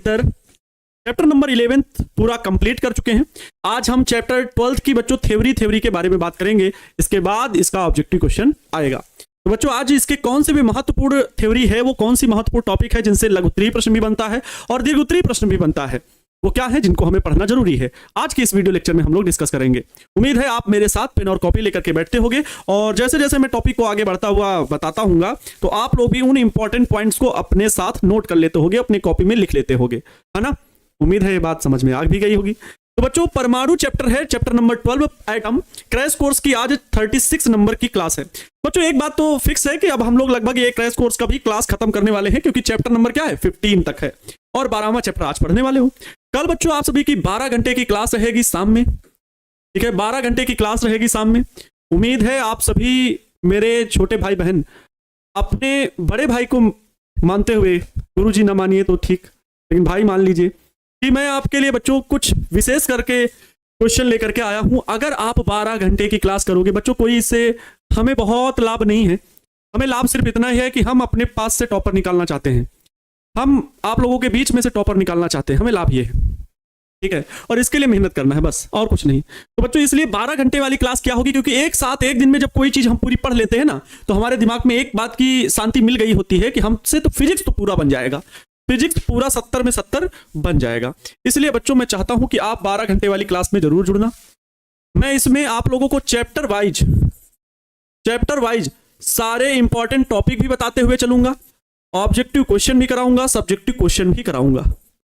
बेहतर। Chapter number 11 पूरा complete कर चुके हैं। आज हम चैप्टर 12 की बच्चों थ्योरी के बारे में बात करेंगे। इसके बाद इसका ऑब्जेक्टिव क्वेश्चन आएगा। तो बच्चों आज इसके कौन से भी महत्वपूर्ण थ्योरी है, वो कौन सी महत्वपूर्ण टॉपिक है जिनसे लघु उत्तरीय प्रश्न भी बनता है और दीर्घ उत्तरीय प्रश्न भी बनता है, वो क्या है जिनको हमें पढ़ना जरूरी है, आज के इस वीडियो लेक्चर में हम लोग डिस्कस करेंगे। उम्मीद है आप मेरे साथ पेन और कॉपी लेकर के बैठते होंगे और जैसे जैसे मैं टॉपिक को आगे बढ़ता हुआ बताता हूंगा तो आप लोग भी उन इंपॉर्टेंट पॉइंट्स को अपने साथ नोट कर लेते होंगे, अपनी कॉपी में लिख लेते होंगे, है ना। उम्मीद है ये बात समझ में आ भी गई होगी। तो बच्चों परमाणु चैप्टर है, chapter number 12 atom. Crash course की आज 36 नंबर की क्लास है। बच्चों एक बात तो फिक्स है कि अब हम लोग लगभग ये क्रैश कोर्स का भी क्लास खत्म करने वाले हैं, क्योंकि चैप्टर नंबर क्या है 15 तक है और 12वां चैप्टर आज पढ़ने वाले हो। कल बच्चों आप सभी की 12 घंटे की क्लास रहेगी शाम में, ठीक है, 12 घंटे की क्लास रहेगी शाम में। उम्मीद है आप सभी मेरे छोटे भाई बहन अपने बड़े भाई को मानते हुए, गुरुजी ना मानिए तो ठीक, लेकिन भाई मान लीजिए कि मैं आपके लिए बच्चों कुछ विशेष करके क्वेश्चन लेकर के आया हूं। अगर आप 12 घंटे की क्लास करोगे बच्चों, कोई इससे हमें बहुत लाभ नहीं है। हमें लाभ सिर्फ इतना ही है कि हम अपने पास से टॉपर निकालना चाहते हैं, हम आप लोगों के बीच में से टॉपर निकालना चाहते हैं, हमें लाभ ये है, ठीक है, और इसके लिए मेहनत करना है बस, और कुछ नहीं। तो बच्चों इसलिए 12 घंटे वाली क्लास क्या होगी, क्योंकि एक साथ एक दिन में जब कोई चीज हम पूरी पढ़ लेते हैं ना, तो हमारे दिमाग में एक बात की शांति मिल गई होती है कि हमसे तो फिजिक्स तो पूरा बन जाएगा, फिजिक्स पूरा 70 में 70 बन जाएगा। इसलिए बच्चों मैं चाहता हूं कि आप 12 घंटे वाली क्लास में जरूर जुड़ना। मैं इसमें आप लोगों को चैप्टर वाइज सारे इंपॉर्टेंट टॉपिक भी बताते हुए चलूंगा, ऑब्जेक्टिव क्वेश्चन भी कराऊंगा, सब्जेक्टिव क्वेश्चन भी कराऊंगा,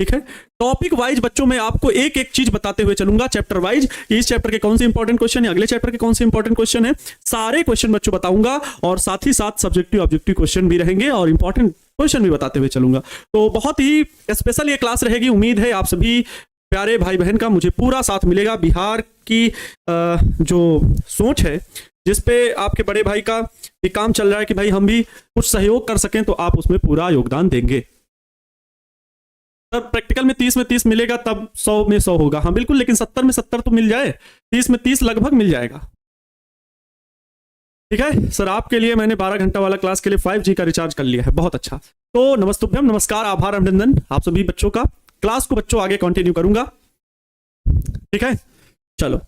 ठीक है। टॉपिक वाइज बच्चों मैं आपको एक एक चीज बताते हुए चलूंगा, चैप्टर वाइज, इस चैप्टर के कौन से इंपॉर्टेंट क्वेश्चन है, अगले चैप्टर के कौन से इंपॉर्टेंट क्वेश्चन है, सारे क्वेश्चन बच्चों बताऊंगा और साथ ही साथ सब्जेक्टिव ऑब्जेक्टिव क्वेश्चन भी रहेंगे और इंपॉर्टेंट क्वेश्चन भी बताते हुए चलूंगा। तो बहुत ही स्पेशल ये क्लास रहेगी। उम्मीद है आप सभी प्यारे भाई बहन का मुझे पूरा साथ मिलेगा। बिहार की जो सोच है, जिसपे आपके बड़े भाई का भी काम चल रहा है कि भाई हम भी कुछ सहयोग कर सकें, तो आप उसमें पूरा योगदान देंगे। तब प्रैक्टिकल में 30 में 30 मिलेगा, तब 100 में 100 होगा। हाँ बिल्कुल, लेकिन 70 में 70 तो मिल जाए, 30 में 30 लगभग मिल जाएगा, ठीक है सर। आपके लिए मैंने 12 घंटा वाला क्लास के लिए 5G का रिचार्ज कर लिया है, बहुत अच्छा। तो नमस्तुभ्यम, नमस्कार, आभार, अभिनंदन आप सभी बच्चों का। क्लास को बच्चों आगे कंटिन्यू करूंगा, ठीक है। चलो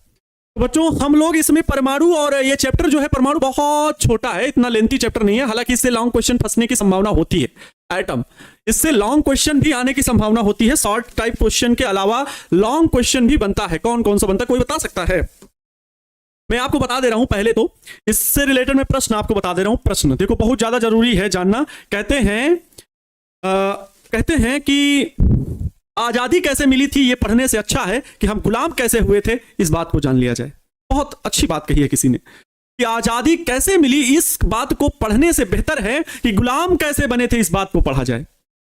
तो बच्चों हम लोग इसमें परमाणु, और ये चैप्टर जो है परमाणु बहुत छोटा है, इतना लेंथी चैप्टर नहीं है, हालांकि इससे लॉन्ग क्वेश्चन फंसने की संभावना होती है। एटम, इससे लॉन्ग क्वेश्चन भी आने की संभावना होती है। शॉर्ट टाइप क्वेश्चन के अलावा लॉन्ग क्वेश्चन भी बनता है। कौन कौन सा बनता है, कोई बता सकता है? मैं आपको बता दे रहा हूं पहले तो, इससे रिलेटेड मैं प्रश्न आपको बता दे रहा हूं। प्रश्न देखो बहुत ज्यादा जरूरी है जानना। कहते हैं कि आजादी कैसे मिली थी, ये पढ़ने से अच्छा है कि हम गुलाम कैसे हुए थे, इस बात को जान लिया जाए। बहुत अच्छी बात कही है किसी ने कि आजादी कैसे मिली, इस बात को पढ़ने से बेहतर है कि गुलाम कैसे बने थे, इस बात को पढ़ा जाए।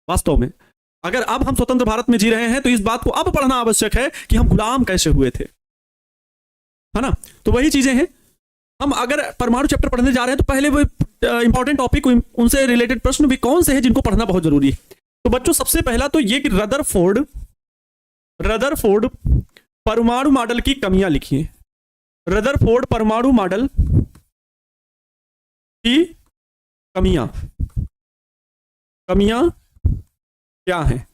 वास्तव में अगर अब हम स्वतंत्र भारत में जी रहे हैं तो इस बात को अब पढ़ना आवश्यक है कि हम गुलाम कैसे हुए थे, है ना। तो वही चीजें हैं। हम अगर परमाणु चैप्टर पढ़ने जा रहे हैं तो पहले वो इंपॉर्टेंट टॉपिक, उनसे रिलेटेड प्रश्न भी कौन से हैं जिनको पढ़ना बहुत जरूरी है। तो बच्चों सबसे पहला तो ये कि रदरफोर्ड परमाणु मॉडल की कमियां लिखिए। रदरफोर्ड परमाणु मॉडल की कमियां क्या हैं,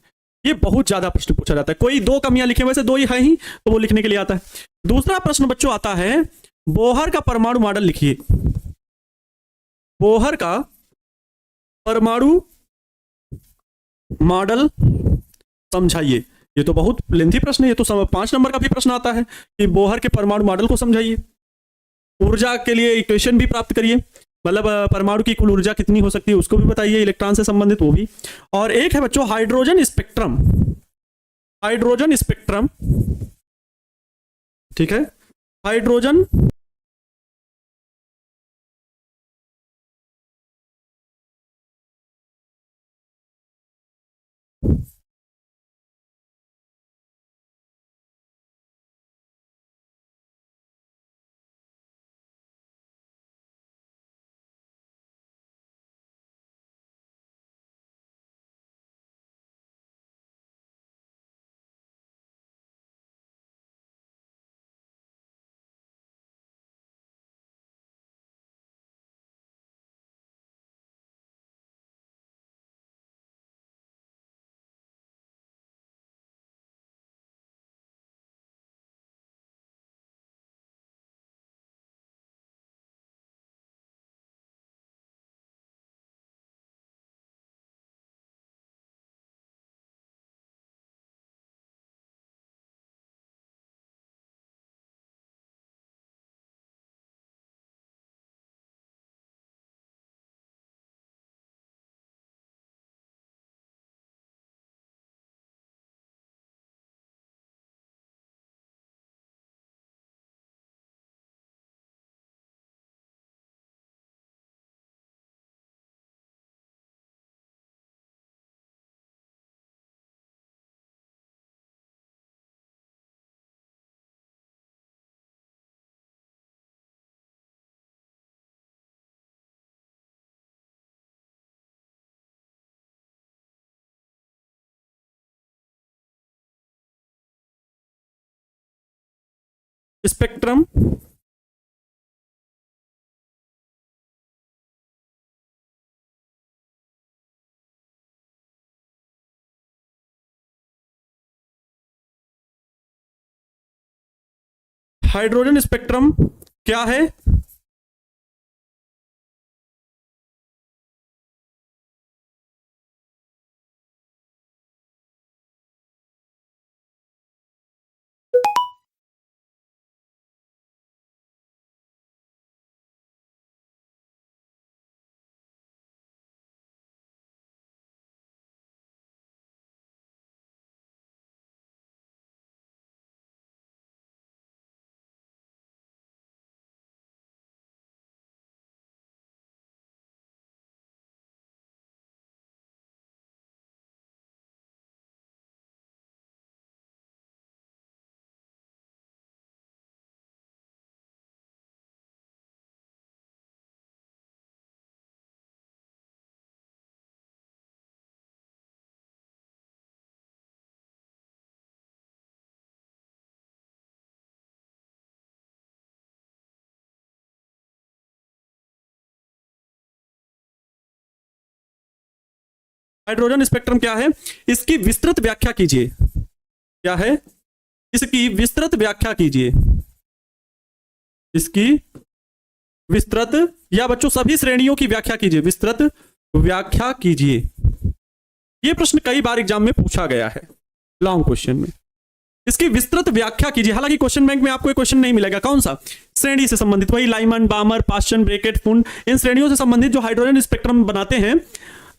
ये बहुत ज्यादा प्रश्न पूछा जाता है। कोई 2 कमियां लिखे, वैसे 2 ही है ही तो वो लिखने के लिए आता है। दूसरा प्रश्न बच्चों आता है, बोहर का परमाणु मॉडल लिखिए। बोहर का परमाणु मॉडल समझाइए। ये तो बहुत लेंथी प्रश्न है, ये तो 5 नंबर का भी प्रश्न आता है कि बोहर के परमाणु मॉडल को समझाइए। ऊर्जा के लिए इक्वेशन भी प्राप्त करिए, मतलब परमाणु की कुल ऊर्जा कितनी हो सकती है उसको भी बताइए, इलेक्ट्रॉन से संबंधित वो भी। और एक है बच्चों हाइड्रोजन स्पेक्ट्रम, ठीक है, हाइड्रोजन स्पेक्ट्रम हाइड्रोजन स्पेक्ट्रम क्या है? हाइड्रोजन स्पेक्ट्रम क्या है? इसकी विस्तृत व्याख्या कीजिए। क्या है? इसकी विस्तृत व्याख्या कीजिए। इसकी विस्तृत या बच्चों सभी श्रेणियों की व्याख्या कीजिए। विस्तृत व्याख्या कीजिए। यह प्रश्न कई बार एग्जाम में पूछा गया है, लॉन्ग क्वेश्चन में। इसकी विस्तृत व्याख्या कीजिए। हालांकि क्वेश्चन बैंक में आपको एक क्वेश्चन नहीं मिलेगा। कौन सा? श्रेणी से संबंधित, वही लाइमन, बामर, पास्चन, ब्रेकेट, फुंड, इन श्रेणियों से संबंधित जो हाइड्रोजन स्पेक्ट्रम बनाते हैं,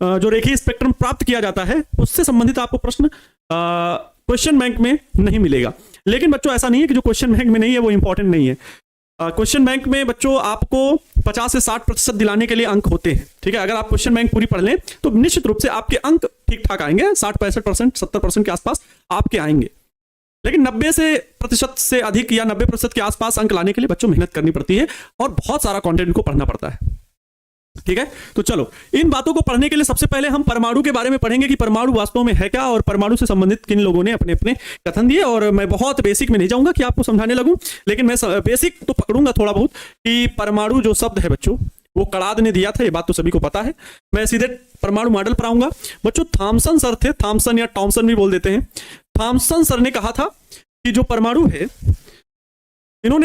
जो रेखीय स्पेक्ट्रम प्राप्त किया जाता है, उससे संबंधित आपको प्रश्न क्वेश्चन बैंक में नहीं मिलेगा। लेकिन बच्चों ऐसा नहीं है कि जो क्वेश्चन बैंक में नहीं है वो इंपॉर्टेंट नहीं है। क्वेश्चन बैंक में बच्चों आपको 50 से 60% दिलाने के लिए अंक होते हैं। ठीक है, अगर आप क्वेश्चन बैंक पूरी पढ़ लें तो निश्चित रूप से आपके अंक ठीक ठाक आएंगे। 60-65%, 70% के आसपास आपके आएंगे। लेकिन 90% से अधिक या 90% के आसपास अंक लाने के लिए बच्चों मेहनत करनी पड़ती है और बहुत सारा कंटेंट को पढ़ना पड़ता है। ठीक है, तो चलो इन बातों को पढ़ने के लिए सबसे पहले हम परमाणु के बारे में पढ़ेंगे कि परमाणु वास्तव में है क्या और परमाणु से संबंधित किन लोगों ने अपने अपने कथन दिए। और मैं बहुत बेसिक में नहीं जाऊंगा कि आपको समझाने लगूं, लेकिन मैं बेसिक तो पकड़ूंगा थोड़ा बहुत कि परमाणु जो शब्द है बच्चों वो कड़ाद ने दिया था, ये बात तो सभी को पता है। मैं सीधे परमाणु मॉडल पर आऊंगा। बच्चों थॉमसन सर थे, थॉमसन या टॉमसन भी बोल देते हैं। थॉमसन सर ने कहा था कि जो परमाणु है,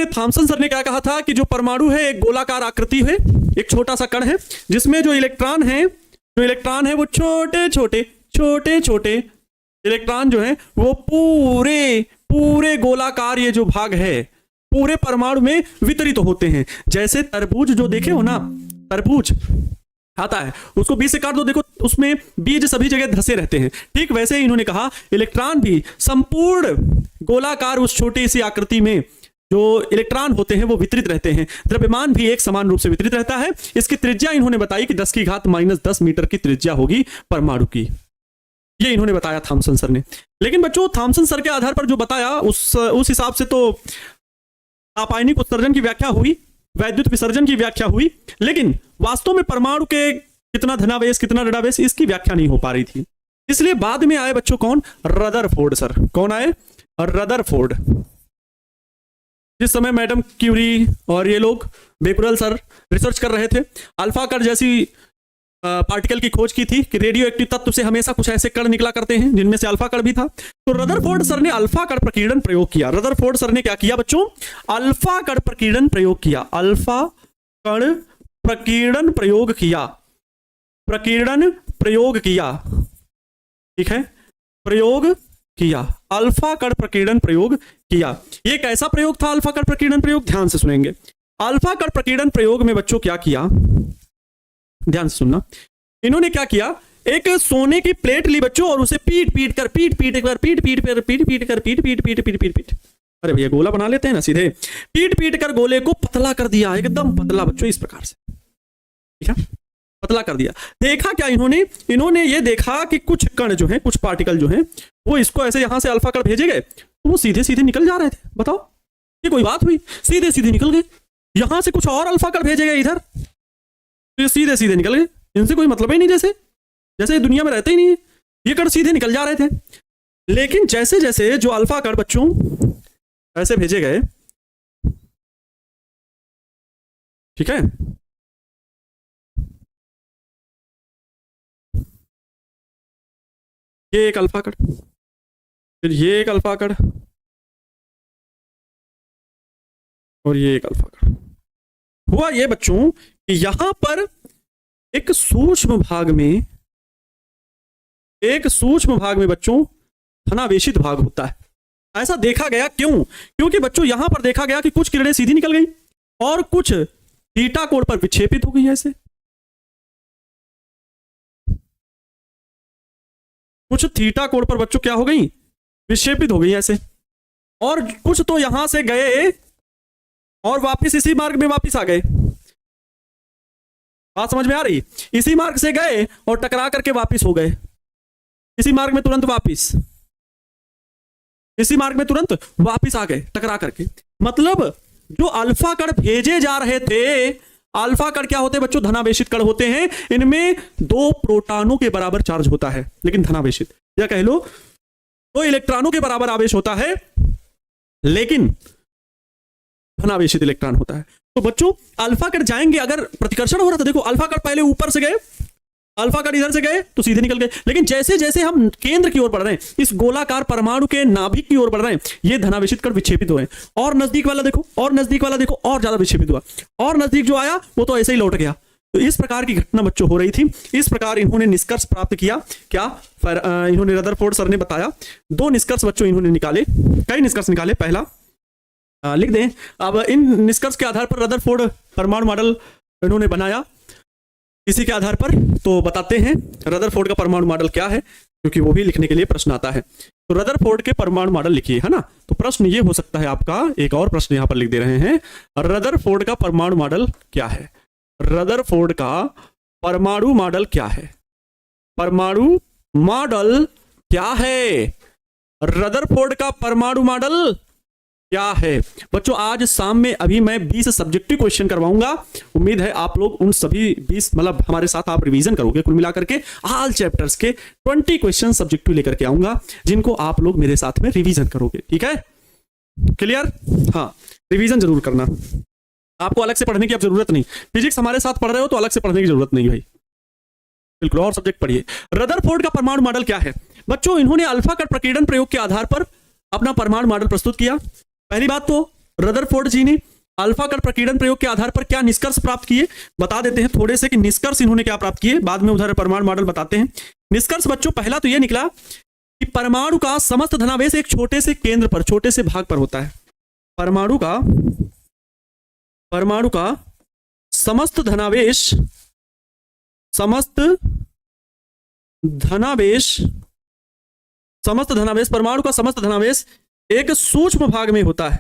थॉमसन सर ने क्या कहा था कि जो परमाणु है एक गोलाकार आकृति है, एक छोटा सा कण है जिसमें जो इलेक्ट्रॉन है वो छोटे छोटे इलेक्ट्रॉन जो है वो पूरे गोलाकार ये जो भाग है पूरे परमाणु में वितरित होते हैं। जैसे तरबूज जो देखे हो ना, तरबूज खाता है उसको बीज से काट दो, देखो उसमें बीज सभी जगह धसे रहते हैं। ठीक वैसे ही इन्होंने कहा इलेक्ट्रॉन भी संपूर्ण गोलाकार उस छोटी सी आकृति में जो इलेक्ट्रॉन होते हैं वो वितरित रहते हैं। द्रव्यमान भी एक समान रूप से वितरित रहता है। इसकी त्रिज्या इन्होंने बताई कि 10⁻⁻10 मीटर की त्रिज्या होगी परमाणु की। ये इन्होंने बताया थॉमसन सर ने। लेकिन बच्चों थॉमसन सर के आधार पर जो बताया उस हिसाब से तो रासायनिक उत्सर्जन की व्याख्या हुई, वैद्युत विसर्जन की व्याख्या हुई, लेकिन वास्तव में परमाणु के कितना धनावेश कितना ऋणावेश इसकी व्याख्या नहीं हो पा रही थी। इसलिए बाद में आए बच्चों कौन? Rutherford sir. कौन आए? रदरफोर्ड। जिस समय मैडम क्यूरी और ये लोग बेकुरल सर रिसर्च कर रहे थे, अल्फा कण जैसी पार्टिकल की खोज की थी कि रेडियो एक्टिव तत्व से हमेशा कुछ ऐसे कण निकला करते हैं जिनमें से अल्फा कण भी था। तो रदरफोर्ड सर ने अल्फा कण प्रकीर्णन प्रयोग किया। रदरफोर्ड सर ने क्या किया बच्चों? अल्फा कण प्रकीर्णन प्रयोग किया। अल्फा कण प्रकीर्णन प्रयोग किया। प्रकीर्णन प्रयोग किया। ठीक है, प्रयोग किया। अल्फा कण प्रकीर्णन प्रयोग किया। ये कैसा प्रयोग था अल्फा कण प्रकीर्णन प्रयोग? ध्यान से सुनेंगे। अल्फा कण प्रकीर्णन प्रयोग में बच्चों क्या किया, ध्यान से सुनना। इन्होंने क्या किया, एक सोने की प्लेट ली बच्चों और उसे पीट पीट कर अरे भैया गोला बना लेते हैं ना सीधे, पीट पीट कर गोले को पतला कर दिया, एकदम पतला बच्चों, इस प्रकार से। ठीक है, पतला कर दिया। देखा क्या इन्होंने ये देखा कि कुछ कण जो है, कुछ पार्टिकल जो है वो इसको ऐसे यहां से अल्फा कण भेजे गए तो वो सीधे सीधे निकल जा रहे थे। बताओ ये कोई बात हुई? सीधे सीधे निकल गए। यहां से कुछ और अल्फा कण भेजे गए इधर, तो ये सीधे सीधे निकल गए। इनसे कोई मतलब ही नहीं, जैसे दुनिया में रहते ही नहीं है, ये कण सीधे निकल जा रहे थे। लेकिन जैसे जैसे जो अल्फा कण बच्चों ऐसे भेजे गए ठीक है। ये एक अल्फा कण, फिर ये एक अल्फा कण, और ये एक अल्फा कण। हुआ ये बच्चों कि यहां पर एक सूक्ष्म भाग में, एक सूक्ष्म भाग में बच्चों धनावेशित भाग होता है। ऐसा देखा गया क्यों? क्योंकि बच्चों यहां पर देखा गया कि कुछ किरणें सीधी निकल गई और कुछ थीटा कोण पर विक्षेपित हो गई। ऐसे कुछ थीटा कोण पर बच्चों क्या हो गई? विक्षेपित हो गई ऐसे। और कुछ तो यहां से गए और वापस इसी मार्ग में वापस आ गए। बात समझ में आ रही? इसी मार्ग से गए और टकरा करके वापस हो गए, इसी मार्ग में तुरंत वापस, इसी मार्ग में तुरंत वापस आ गए टकरा करके। मतलब जो अल्फा कण भेजे जा रहे थे, अल्फा कण क्या होते हैं बच्चों? धनावेशित कण होते हैं। इनमें 2 प्रोटॉनों के बराबर चार्ज होता है, लेकिन धनावेशित, या कह लो 2 इलेक्ट्रॉनों के बराबर आवेश होता है, लेकिन धनावेशित इलेक्ट्रॉन होता है। तो बच्चों अल्फा कण जाएंगे, अगर प्रतिकर्षण हो रहा था, देखो अल्फा कण पहले ऊपर से गए, अल्फा कण इधर से गए तो सीधे निकल गए, लेकिन जैसे जैसे हम केंद्र की ओर बढ़ रहे हैं, इस गोलाकार परमाणु के नाभिक की ओर बढ़ रहे हैं, ये धनावेशित कण विक्षेपित हुए। और नजदीक वाला देखो, और नजदीक वाला देखो, और ज्यादा विक्षेपित हुआ, और नजदीक जो आया वो तो ऐसे ही लौट गया। तो इस प्रकार की घटना बच्चों हो रही थी। इस प्रकार इन्होंने निष्कर्ष प्राप्त किया। क्या? इन्होंने रदरफोर्ड सर ने बताया 2 निष्कर्ष बच्चों इन्होंने निकाले, कई निष्कर्ष निकाले। पहला लिख दें। अब इन निष्कर्ष के आधार पर रदरफोर्ड परमाणु मॉडल इन्होंने बनाया। इसी के आधार पर तो बताते हैं रदरफोर्ड का परमाणु मॉडल क्या है, क्योंकि वो भी लिखने के लिए प्रश्न आता है। तो रदरफोर्ड के परमाणु मॉडल लिखिए, है ना। तो प्रश्न ये हो सकता है आपका, एक और प्रश्न यहां पर लिख दे रहे हैं, रदरफोर्ड का परमाणु मॉडल क्या है? रदरफोर्ड का परमाणु मॉडल क्या है? परमाणु मॉडल क्या है? रदरफोर्ड का परमाणु मॉडल क्या है? बच्चों आज शाम में अभी मैं 20 सब्जेक्टिव क्वेश्चन करवाऊंगा। उम्मीद है आप लोग उन सभी 20, मतलब हमारे साथ आप रिवीजन करोगे। कुल मिलाकर के ऑल चैप्टर्स के 20 क्वेश्चन सब्जेक्टिव लेकर के आऊंगा, जिनको आप लोग मेरे साथ में रिवीजन करोगे। ठीक है, क्लियर? हाँ, रिवीजन जरूर करना। आपको अलग से पढ़ने की अब जरूरत नहीं। फिजिक्स हमारे साथ पढ़ रहे हो तो अलग से पढ़ने की जरूरत नहीं भाई, बिल्कुल और सब्जेक्ट पढ़िए। रदरफोर्ड का परमाणु मॉडल क्या है? बच्चों इन्होंने अल्फा कण प्रकीर्णन प्रयोग के आधार पर अपना परमाणु मॉडल प्रस्तुत किया। पहली बात तो रदरफोर्ड जी ने अल्फा कण प्रकीर्णन प्रयोग के आधार पर क्या निष्कर्ष प्राप्त किए, बता देते हैं थोड़े से कि निष्कर्ष इन्होंने क्या प्राप्त किए, बाद में उधर परमाणु मॉडल बताते हैं। निष्कर्ष बच्चों पहला तो यह निकला कि परमाणु का समस्त धनावेश एक छोटे से केंद्र पर, छोटे से भाग पर होता है। परमाणु का समस्त धनावेश, परमाणु का समस्त धनावेश एक सूक्ष्म भाग में होता है,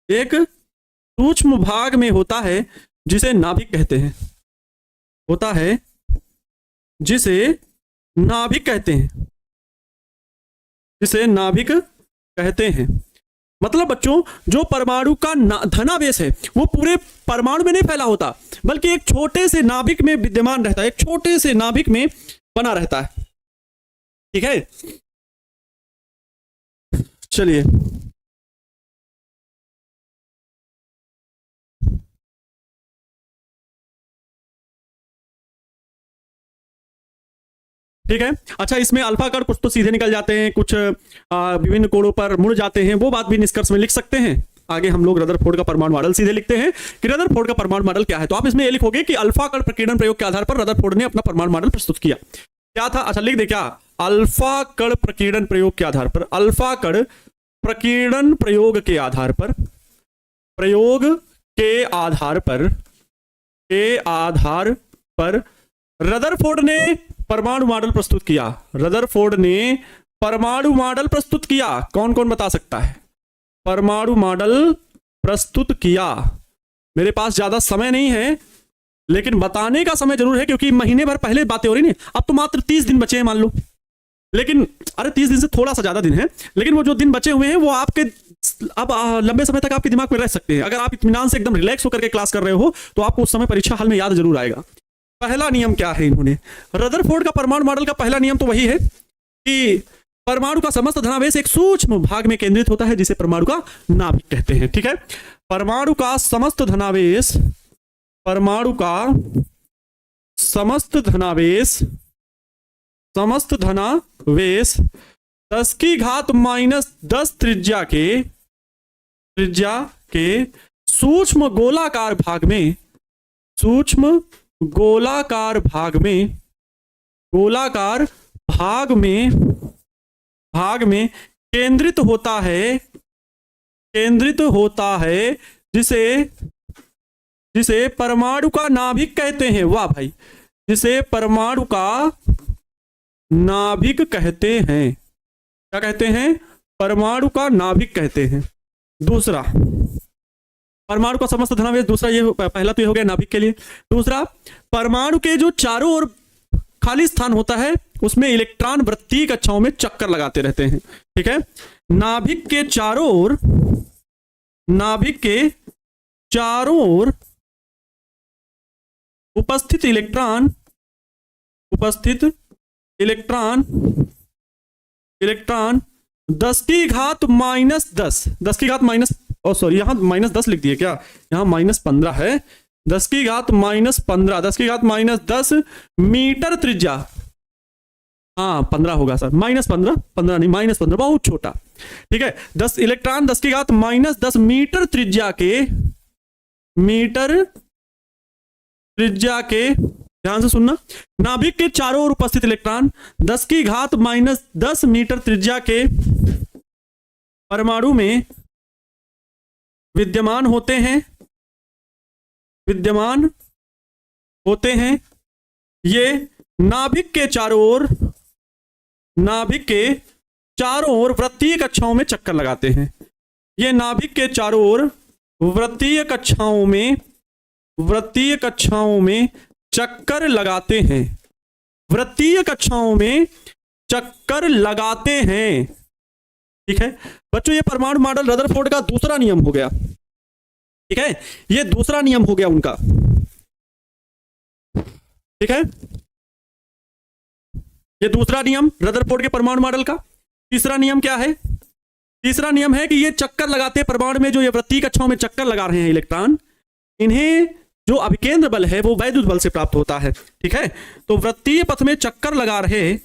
एक सूक्ष्म भाग में होता है जिसे नाभिक कहते हैं, होता है जिसे नाभिक कहते हैं, जिसे नाभिक कहते हैं। मतलब बच्चों जो परमाणु का धनावेश है वो पूरे परमाणु में नहीं फैला होता, बल्कि एक छोटे से नाभिक में विद्यमान रहता है, एक छोटे से नाभिक में बना रहता है। ठीक है, चलिए ठीक है। अच्छा, इसमें अल्फा कण कुछ तो सीधे निकल जाते हैं, कुछ विभिन्न कोणों पर मुड़ जाते हैं, वो बात भी निष्कर्ष में लिख सकते हैं। आगे हम लोग रदरफोर्ड का परमाणु मॉडल सीधे लिखते हैं कि रदरफोर्ड का परमाणु मॉडल क्या है। तो आप इसमें ये लिखोगे कि अल्फा कण प्रकीर्णन प्रयोग के आधार पर रदरफोर्ड ने अपना परमाणु मॉडल प्रस्तुत किया। क्या था? अच्छा लिख दे, क्या? अल्फा कण प्रकीर्णन प्रयोग के आधार पर, अल्फा कण प्रकीर्णन प्रयोग के आधार पर, प्रयोग के आधार पर रदरफोर्ड ने परमाणु मॉडल प्रस्तुत किया। रदरफोर्ड ने परमाणु मॉडल प्रस्तुत किया। कौन कौन बता सकता है? परमाणु मॉडल प्रस्तुत किया। मेरे पास ज्यादा समय नहीं है, लेकिन बताने का समय जरूर है, क्योंकि महीने भर पहले बातें हो रही हैं। अब तो मात्र 30 दिन बचे हैं मान लो, लेकिन अरे 30 दिन से थोड़ा सा ज्यादा दिन है, लेकिन वो जो दिन बचे हुए हैं वो आपके अब लंबे समय तक आपके दिमाग में रह सकते हैं। अगर आप इत्मीनान से एकदम रिलैक्स होकर के क्लास कर रहे हो तो आपको उस समय परीक्षा हाल में याद जरूर आएगा। पहला नियम क्या है इन्होंने? रदरफोर्ड का परमाणु मॉडल का पहला नियम तो वही है कि परमाणु का समस्त धनावेश एक सूक्ष्म भाग में केंद्रित होता है, जिसे परमाणु का नाभिक कहते हैं। ठीक है, परमाणु का समस्त धनावेश परमाणु का समस्त धनावेश 10⁻⁻10 त्रिज्या के सूक्ष्म गोलाकार भाग में केंद्रित होता है जिसे परमाणु का नाभिक कहते हैं। वाह भाई, जिसे परमाणु का नाभिक कहते हैं। क्या कहते हैं? परमाणु का नाभिक कहते हैं। दूसरा, परमाणु का समस्त धनावेश, दूसरा ये पहला तो ये हो गया नाभिक के लिए। दूसरा, परमाणु के जो चारों ओर खाली स्थान होता है उसमें इलेक्ट्रॉन वृत्तीय कक्षाओं में चक्कर लगाते रहते हैं। ठीक है, नाभिक के चारों ओर उपस्थित इलेक्ट्रॉन 10⁻⁻10 यहां -10 लिख दिए क्या? यहां -15 है। 10⁻⁻10 मीटर त्रिज्या, हाँ 15 होगा सर, -15 नहीं, -15 बहुत छोटा। ठीक है, 10 इलेक्ट्रॉन 10⁻⁻10 मीटर त्रिज्या के ध्यान से सुनना, नाभिक के चारों ओर उपस्थित इलेक्ट्रॉन 10⁻⁻10 मीटर त्रिज्या के परमाणु में विद्यमान होते हैं। ये नाभिक के चारों ओर वृत्तीय कक्षाओं में चक्कर लगाते हैं। ये नाभिक के चारों ओर वृत्तीय कक्षाओं में चक्कर लगाते हैं। ठीक है बच्चों, ये परमाणु मॉडल रदरफोर्ड का दूसरा नियम हो गया। ठीक है, ये दूसरा नियम हो गया उनका। ठीक है, ये दूसरा नियम रदरफोर्ड के परमाणु मॉडल का। तीसरा नियम क्या है? तीसरा नियम है कि ये चक्कर लगाते परमाणु में, जो ये वृत्तीय कक्षाओं में चक्कर लगा रहे हैं इलेक्ट्रॉन, इन्हें जो अभिकेंद्र बल है वो वैद्युत बल से प्राप्त होता है। ठीक है, तो वृत्तीय पथ में चक्कर लगा रहे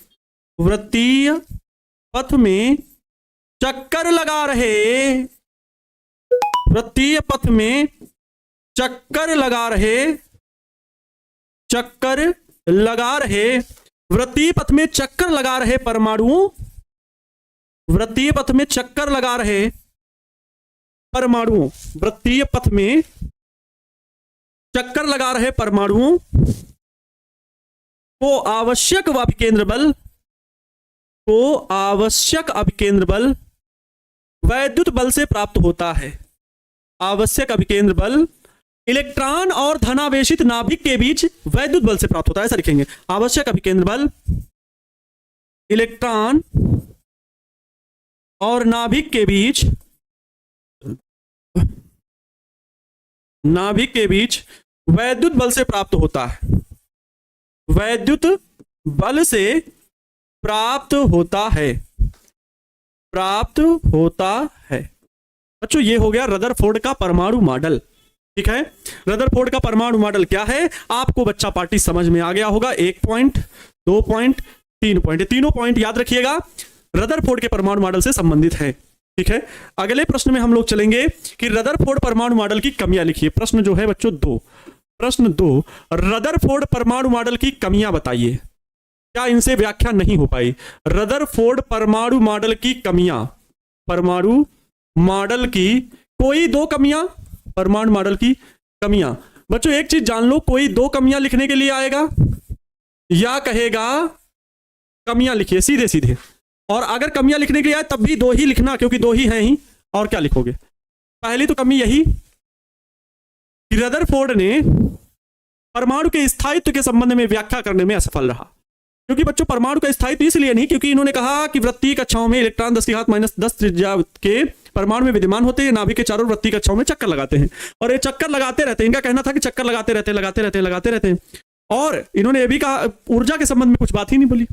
परमाणुओं को आवश्यक अभिकेंद्र बल वैद्युत बल से प्राप्त होता है। आवश्यक अभिकेंद्र बल इलेक्ट्रॉन और धनावेशित नाभिक के बीच वैद्युत बल से प्राप्त होता है। ऐसा लिखेंगे, आवश्यक अभिकेंद्र बल इलेक्ट्रॉन और नाभिक के बीच वैद्युत बल से प्राप्त होता है। वैद्युत बल से प्राप्त होता है। बच्चों, ये हो गया रदरफोर्ड का परमाणु मॉडल। ठीक है, रदरफोर्ड का परमाणु मॉडल क्या है आपको बच्चा पार्टी समझ में आ गया होगा। 1 पॉइंट, 2 पॉइंट, 3 पॉइंट, तीनों पॉइंट याद रखिएगा, रदरफोर्ड के परमाणु मॉडल से संबंधित है। ठीक है, अगले प्रश्न में हम लोग चलेंगे कि रदरफोर्ड परमाणु मॉडल की कमियां लिखिए। प्रश्न जो है बच्चों 2, प्रश्न 2, रदरफोर्ड परमाणु मॉडल की कमियां बताइए। क्या इनसे व्याख्या नहीं हो पाई? रदरफोर्ड परमाणु मॉडल की कमियां, परमाणु मॉडल की कोई 2 कमियां, परमाणु मॉडल की कमियां। बच्चों एक चीज जान लो, कोई 2 कमियां लिखने के लिए आएगा या कहेगा कमियां लिखिए सीधे सीधे, और अगर कमियां लिखने के लिए आए तब भी 2 ही लिखना, क्योंकि 2 ही हैं ही, और क्या लिखोगे? पहली तो कमी यही कि रदरफोर्ड ने परमाणु के स्थायित्व के संबंध में व्याख्या करने में असफल रहा। क्योंकि बच्चों परमाणु का स्थायित्व इसलिए नहीं क्योंकि इन्होंने कहा कि वृत्तीय कक्षाओं में इलेक्ट्रॉन 10⁻⁻10 त्रिज्या के परमाणु में विद्यमान होते हैं, नाभिक के चारों वृत्तीय कक्षाओं में चक्कर लगाते हैं, और ये चक्कर लगाते रहते हैं। इनका कहना था कि चक्कर लगाते रहते हैं। और इन्होंने ये भी कहा, ऊर्जा के संबंध में कुछ बात ही नहीं बोली।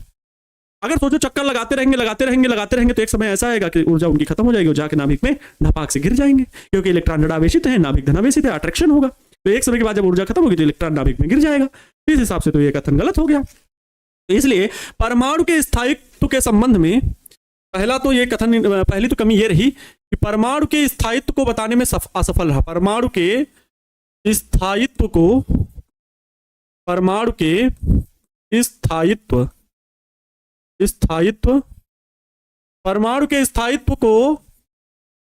अगर सोचो चक्कर लगाते रहेंगे तो एक समय ऐसा आएगा कि ऊर्जा उनकी खत्म हो जाएगी, जाके नाभिक में धपाक से गिर जाएंगे, क्योंकि इलेक्ट्रॉन ऋणावेशित है, नाभिक धनावेशित है, अट्रैक्शन होगा। तो एक समय के बाद जब ऊर्जा खत्म होगी तो इलेक्ट्रॉन नाभिक में गिर जाएगा। इस हिसाब से तो ये कथन गलत हो गया। तो इसलिए परमाणु के स्थायित्व के संबंध में पहला तो ये कथन, पहली तो कमी ये रही कि परमाणु के स्थायित्व को बताने में असफल रहा। परमाणु के स्थायित्व को, परमाणु के स्थायित्व परमाणु के स्थायित्व को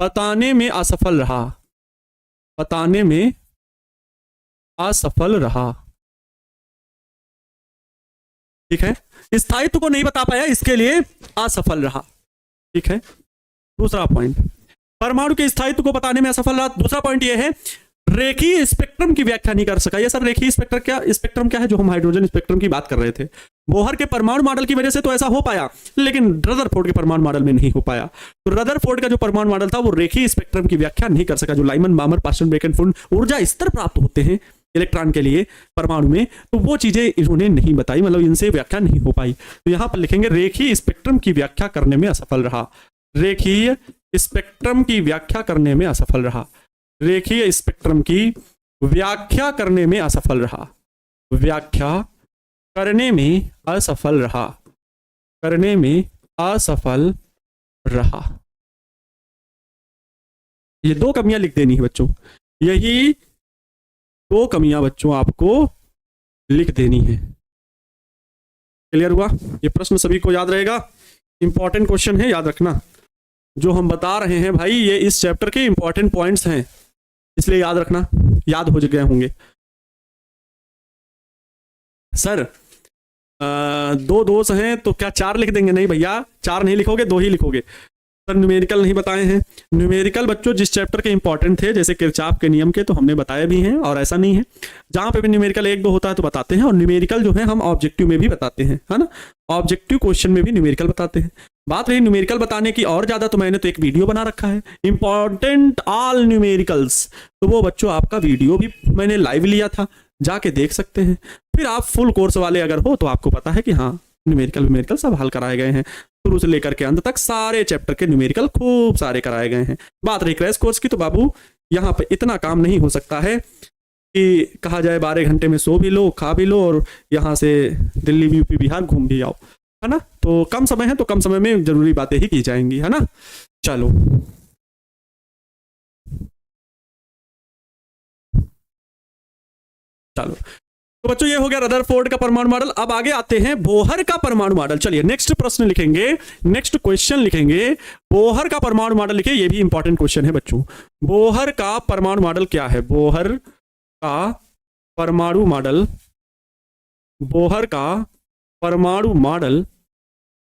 बताने में असफल रहा, बताने में असफल रहा। ठीक है, स्थायित्व को नहीं बता पाया, इसके लिए असफल रहा। ठीक है, दूसरा पॉइंट, परमाणु के स्थायित्व को बताने में असफल रहा। दूसरा पॉइंट यह है, रेखीय स्पेक्ट्रम की व्याख्या नहीं कर सका। ये सर रेखीय स्पेक्ट्रम क्या है, जो हम हाइड्रोजन स्पेक्ट्रम की बात कर रहे थे। बोहर के परमाणु मॉडल की वजह से तो ऐसा हो पाया, लेकिन रदरफोर्ड के परमाणु मॉडल में नहीं हो पाया। तो रदरफोर्ड का जो परमाणु मॉडल था वो रेखीय स्पेक्ट्रम की व्याख्या नहीं कर सका। जो लाइमन, बामर, पास्टन, बेकनफुंड ऊर्जा स्तर प्राप्त होते हैं इलेक्ट्रॉन के लिए परमाणु में, तो वो चीजें इन्होंने नहीं बताई, मतलब इनसे व्याख्या नहीं हो पाई। तो यहां पर लिखेंगे रेखीय स्पेक्ट्रम की व्याख्या करने में असफल रहा। रेखीय स्पेक्ट्रम की व्याख्या करने में असफल रहा। रेखीय स्पेक्ट्रम की व्याख्या करने में असफल रहा। व्याख्या करने में असफल रहा। करने में असफल रहा। ये दो कमियां लिख देनी है बच्चों, यही दो कमियां बच्चों आपको लिख देनी है। क्लियर हुआ? ये प्रश्न सभी को याद रहेगा, इंपॉर्टेंट क्वेश्चन है, याद रखना। जो हम बता रहे हैं भाई ये इस चैप्टर के इंपॉर्टेंट पॉइंट्स हैं, इसलिए याद रखना, याद हो गए होंगे। सर दो दोष हैं तो क्या 4 लिख देंगे? नहीं भैया, 4 नहीं लिखोगे, 2 ही लिखोगे। सर न्यूमेरिकल नहीं बताए हैं। न्यूमेरिकल बच्चों जिस चैप्टर के इंपॉर्टेंट थे, जैसे किरचॉफ के नियम के, तो हमने बताए भी हैं, और ऐसा नहीं है जहां पे भी न्यूमेरिकल 1-2 होता है तो बताते हैं। और न्यूमेरिकल जो है हम ऑब्जेक्टिव में भी बताते हैं, है ना, ऑब्जेक्टिव क्वेश्चन में भी न्यूमेरिकल बताते हैं। बात रही न्यूमेरिकल बताने की और ज्यादा, तो मैंने तो एक वीडियो बना रखा है, इंपॉर्टेंट ऑल न्यूमेरिकल्स, तो वो बच्चों आपका वीडियो भी मैंने लाइव लिया था, जाके देख सकते हैं। फिर आप फुल कोर्स वाले अगर हो तो आपको पता है कि हाँ न्यूमेरिकल सब हल कराए गए हैं, शुरू से लेकर के अंत तक सारे चैप्टर के न्यूमेरिकल खूब सारे कराए गए हैं। बात रही क्रैश कोर्स की, तो बाबू यहाँ पे इतना काम नहीं हो सकता है कि कहा जाए 12 घंटे में सो भी लो, खा भी लो, और यहाँ से दिल्ली, यूपी, बिहार घूम भी आओ, है ना। तो कम समय है, तो कम समय में जरूरी बातें ही की जाएंगी, है ना। चलो चलो, तो बच्चों ये हो गया रदरफोर्ड का परमाणु मॉडल। अब आगे आते हैं बोहर का परमाणु मॉडल। चलिए नेक्स्ट प्रश्न लिखेंगे, नेक्स्ट क्वेश्चन लिखेंगे, बोहर का परमाणु मॉडल लिखिए। ये भी इंपॉर्टेंट क्वेश्चन है बच्चों। बोहर का परमाणु मॉडल क्या है? बोहर का परमाणु मॉडल, बोहर का परमाणु मॉडल,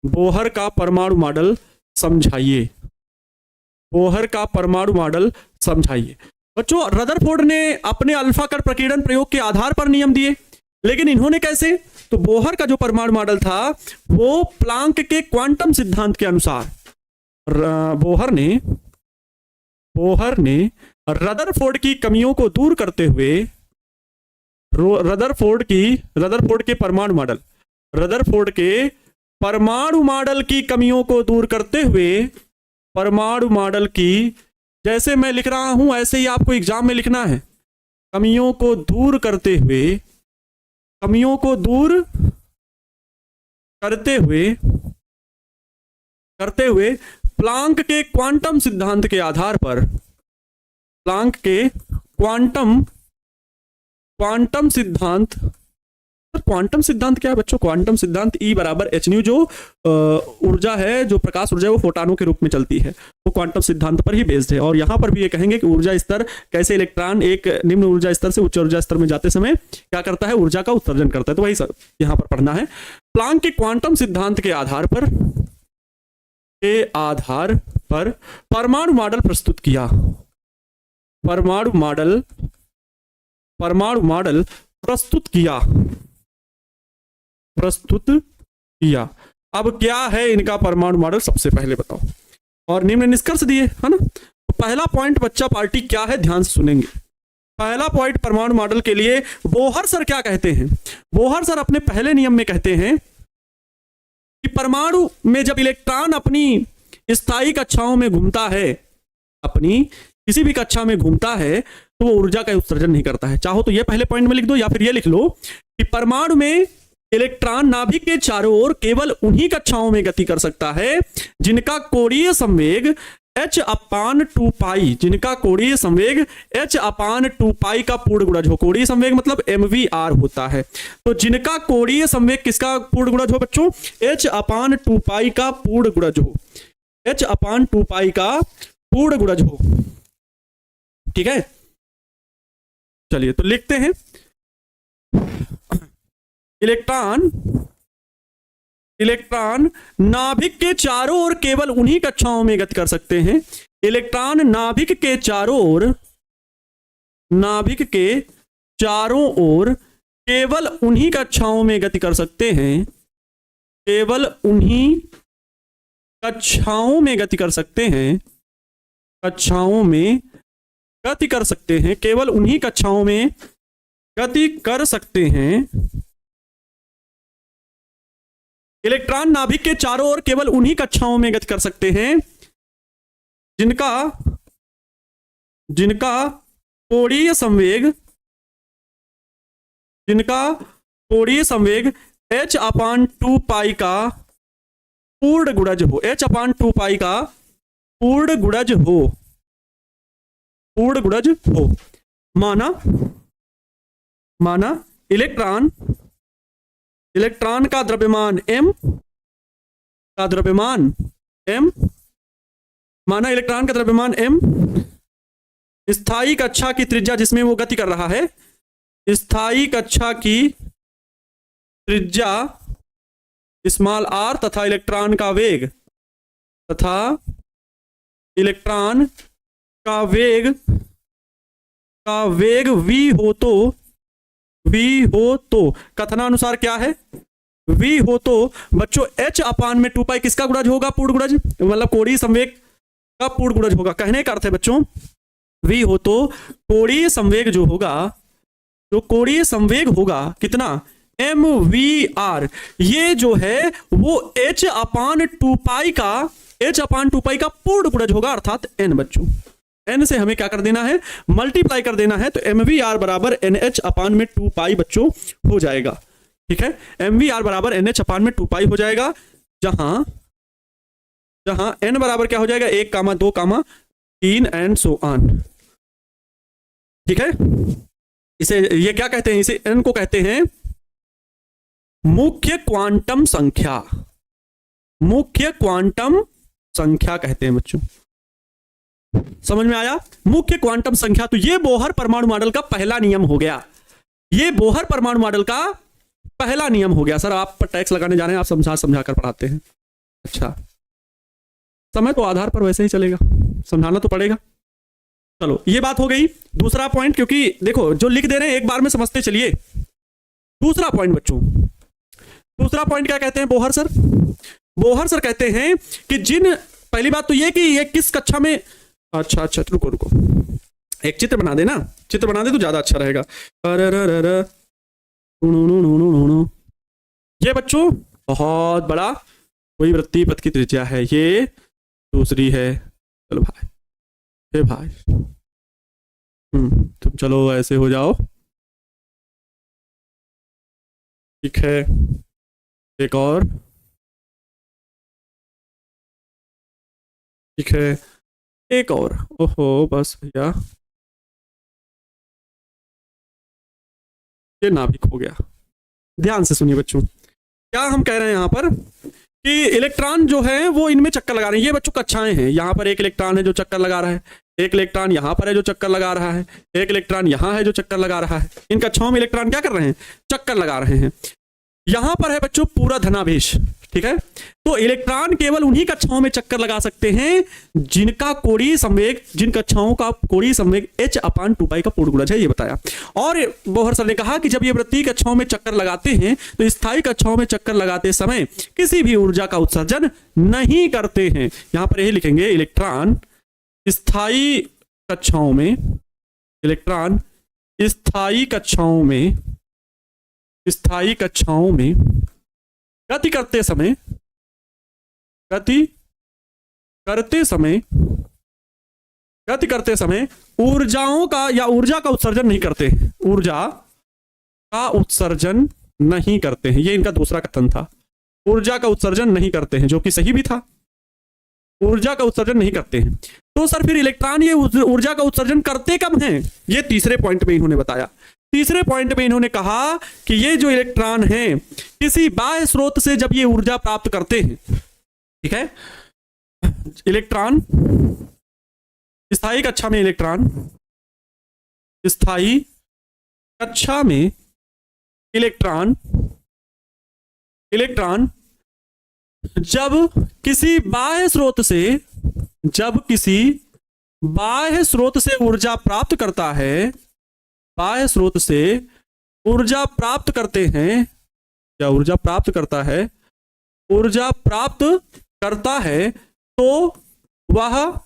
बोहर का परमाणु मॉडल समझाइए। बोहर का परमाणु मॉडल समझाइए। बच्चों रदरफोर्ड ने अपने अल्फा कण प्रकीर्णन प्रयोग के आधार पर नियम दिए, लेकिन इन्होंने कैसे? तो बोहर का जो परमाणु मॉडल था वो प्लांक के क्वांटम सिद्धांत के अनुसार, बोहर ने रदरफोर्ड की कमियों को दूर करते हुए, रदरफोर्ड के परमाणु मॉडल, रदरफोर्ड के परमाणु मॉडल की कमियों को दूर करते हुए, परमाणु मॉडल की, जैसे मैं लिख रहा हूं ऐसे ही आपको एग्जाम में लिखना है, कमियों को दूर करते हुए, कमियों को दूर करते हुए प्लांक के क्वांटम सिद्धांत के आधार पर, प्लांक के क्वांटम सिद्धांत, क्वांटम सिद्धांत क्या है बच्चों? क्वांटम सिद्धांत E बराबर h न्यू, जो ऊर्जा है, जो प्रकाश ऊर्जा है वो फोटानों के रूप में चलती है, वो क्वांटम सिद्धांत पर ही बेस्ड है। और यहां पर भी ये कहेंगे कि ऊर्जा स्तर कैसे, इलेक्ट्रॉन एक निम्न ऊर्जा स्तर से उच्च ऊर्जा स्तर में जाते समय क्या करता है? ऊर्जा का उत्सर्जन करता है। तो वही सब यहां पर पढ़ना है। प्लांक के क्वांटम सिद्धांत के आधार पर परमाणु मॉडल प्रस्तुत किया, परमाणु मॉडल प्रस्तुत किया। अब क्या है इनका परमाणु मॉडल, सबसे पहले बताओ, और निम्न निष्कर्ष दिए, है ना। तो पहला पॉइंट बच्चा पार्टी क्या है, ध्यान से सुनेंगे। पहला पॉइंट परमाणु मॉडल के लिए बोहर सर क्या कहते हैं? बोहर सर अपने पहले नियम में कहते हैं कि परमाणु में जब इलेक्ट्रॉन अपनी स्थायी कक्षाओं में घूमता है, अपनी किसी भी कक्षा में घूमता है, तो वो ऊर्जा का उत्सर्जन नहीं करता है। चाहो तो ये पहले पॉइंट में लिख दो या फिर ये लिख लो कि परमाणु में इलेक्ट्रॉन नाभिक के चारों ओर केवल उन्हीं कक्षाओं में गति कर सकता है जिनका कोणीय संवेग h/2 जिनका कोणीय संवेग h/2 का पूर्ण गुणज हो। कोणीय संवेग मतलब mvr होता है। तो जिनका कोणीय संवेग किसका पूर्ण गुणज हो बच्चों? h/2 का पूर्ण गुणज हो, h/2 का पूर्ण गुणज हो। ठीक है, चलिए तो लिखते हैं इलेक्ट्रॉन नाभिक के चारों ओर केवल उन्हीं कक्षाओं में गति कर सकते हैं। इलेक्ट्रॉन नाभिक के चारों ओर केवल उन्हीं कक्षाओं में गति कर सकते हैं, केवल उन्हीं कक्षाओं में गति कर सकते हैं, कक्षाओं में गति कर सकते हैं, केवल उन्हीं कक्षाओं में गति कर सकते हैं। इलेक्ट्रॉन नाभिक के चारों ओर केवल उन्हीं कक्षाओं में गति कर सकते हैं जिनका कोणीय संवेग h/2 का पूर्ण गुणज हो, h/2 का पूर्ण गुणज हो। माना इलेक्ट्रॉन का द्रव्यमान m, माना इलेक्ट्रॉन का द्रव्यमान m, स्थायी कक्षा की त्रिज्या जिसमें वो गति कर रहा है, स्थायी कक्षा की त्रिज्या स्मॉल r तथा इलेक्ट्रॉन का वेग v हो तो कथनानुसार क्या है? v हो तो बच्चों h/2 किसका गुणज होगा? पूर्ण गुणज, मतलब कोणीय संवेग का पूर्ण गुणज होगा। कहने का अर्थ है बच्चों v हो तो कोणीय संवेग जो कोणीय संवेग होगा कितना? mvr। ये जो है वो h/2 का पूर्ण गुणज होगा, अर्थात n। बच्चों n से हमें क्या कर देना है? मल्टीप्लाई कर देना है। तो mvr बराबर nh/2 बच्चों हो जाएगा। ठीक है, mvr बराबर nh/2 हो जाएगा, जहां n बराबर क्या हो जाएगा? 1, 2, 3 एंड सो ऑन। ठीक है, इसे ये क्या कहते हैं? इसे n को कहते हैं मुख्य क्वांटम संख्या कहते हैं बच्चों। समझ में आया? मुख्य क्वांटम संख्या। तो ये बोहर परमाणु मॉडल का पहला नियम हो गया। ये बोहर परमाणु मॉडल का पहला नियम हो गया। सर आप पर टैक्स लगाने जा रहे हैं, आप समझा कर पढ़ाते हैं। अच्छा, समय तो आधार पर वैसे ही चलेगा, समझाना तो पड़ेगा। चलो ये बात हो गई। दूसरा पॉइंट, क्योंकि देखो जो लिख दे रहे हैं एक बार में समझते चलिए। दूसरा पॉइंट बच्चों, दूसरा पॉइंट क्या कहते हैं बोहर सर? बोहर सर कहते हैं कि पहली बात तो ये कि ये किस कक्षा में। अच्छा, रुको एक चित्र बना दे ना, चित्र बना दे तो ज्यादा अच्छा रहेगा। ये बच्चों बहुत बड़ा कोई वृत्तीय पथ की त्रिज्या है, ये दूसरी है। चलो भाई, हे भाई, तुम चलो ऐसे हो जाओ। ठीक है, एक और। ठीक है, एक और। ओहो बस भैया, ये नाभिक हो गया। ध्यान से सुनिए बच्चों, क्या हम कह रहे हैं यहां पर कि इलेक्ट्रॉन जो है वो इनमें चक्कर लगा रहे हैं। ये बच्चों कक्षाएं हैं। यहां पर एक इलेक्ट्रॉन है जो चक्कर लगा रहा है, एक इलेक्ट्रॉन यहां पर है जो चक्कर लगा रहा है, एक इलेक्ट्रॉन यहां है जो चक्कर लगा रहा है। इन कक्षाओं में इलेक्ट्रॉन क्या कर रहे हैं? चक्कर लगा रहे हैं। यहां पर है बच्चों पूरा धनावेश। ठीक है, तो इलेक्ट्रॉन केवल उन्हीं कक्षाओं में चक्कर लगा सकते हैं जिनका कोणीय संवेग, जिन कक्षाओं का कोणीय संवेग h/2 का पूर्ण गुणज है, ये बताया। और बोहर सर ने कहा कि जब ये वृत्तीय कक्षाओं में चक्कर लगाते हैं तो स्थायी कक्षाओं में चक्कर लगाते समय किसी भी ऊर्जा का उत्सर्जन नहीं करते हैं। यहां पर यही लिखेंगे, इलेक्ट्रॉन स्थायी कक्षाओं में, इलेक्ट्रॉन स्थायी कक्षाओं में गति करते समय ऊर्जाओं का या ऊर्जा का उत्सर्जन नहीं करते हैं, ऊर्जा का उत्सर्जन नहीं करते हैं, ये इनका दूसरा कथन था। ऊर्जा का उत्सर्जन नहीं करते हैं, जो कि सही भी था, ऊर्जा का उत्सर्जन नहीं करते हैं। तो सर फिर इलेक्ट्रॉन ये ऊर्जा का उत्सर्जन करते कब हैं? ये तीसरे पॉइंट में इन्होंने बताया। तीसरे पॉइंट में इन्होंने कहा कि ये जो इलेक्ट्रॉन हैं किसी बाह्य स्रोत से जब ये ऊर्जा प्राप्त करते हैं, ठीक है, इलेक्ट्रॉन स्थायी कक्षा में, इलेक्ट्रॉन स्थायी कक्षा में इलेक्ट्रॉन जब किसी बाह्य स्रोत से, जब किसी बाह्य स्रोत से ऊर्जा प्राप्त करता है, बाह्य स्रोत से ऊर्जा प्राप्त करते हैं, या ऊर्जा प्राप्त करता है, ऊर्जा प्राप्त करता है, तो वह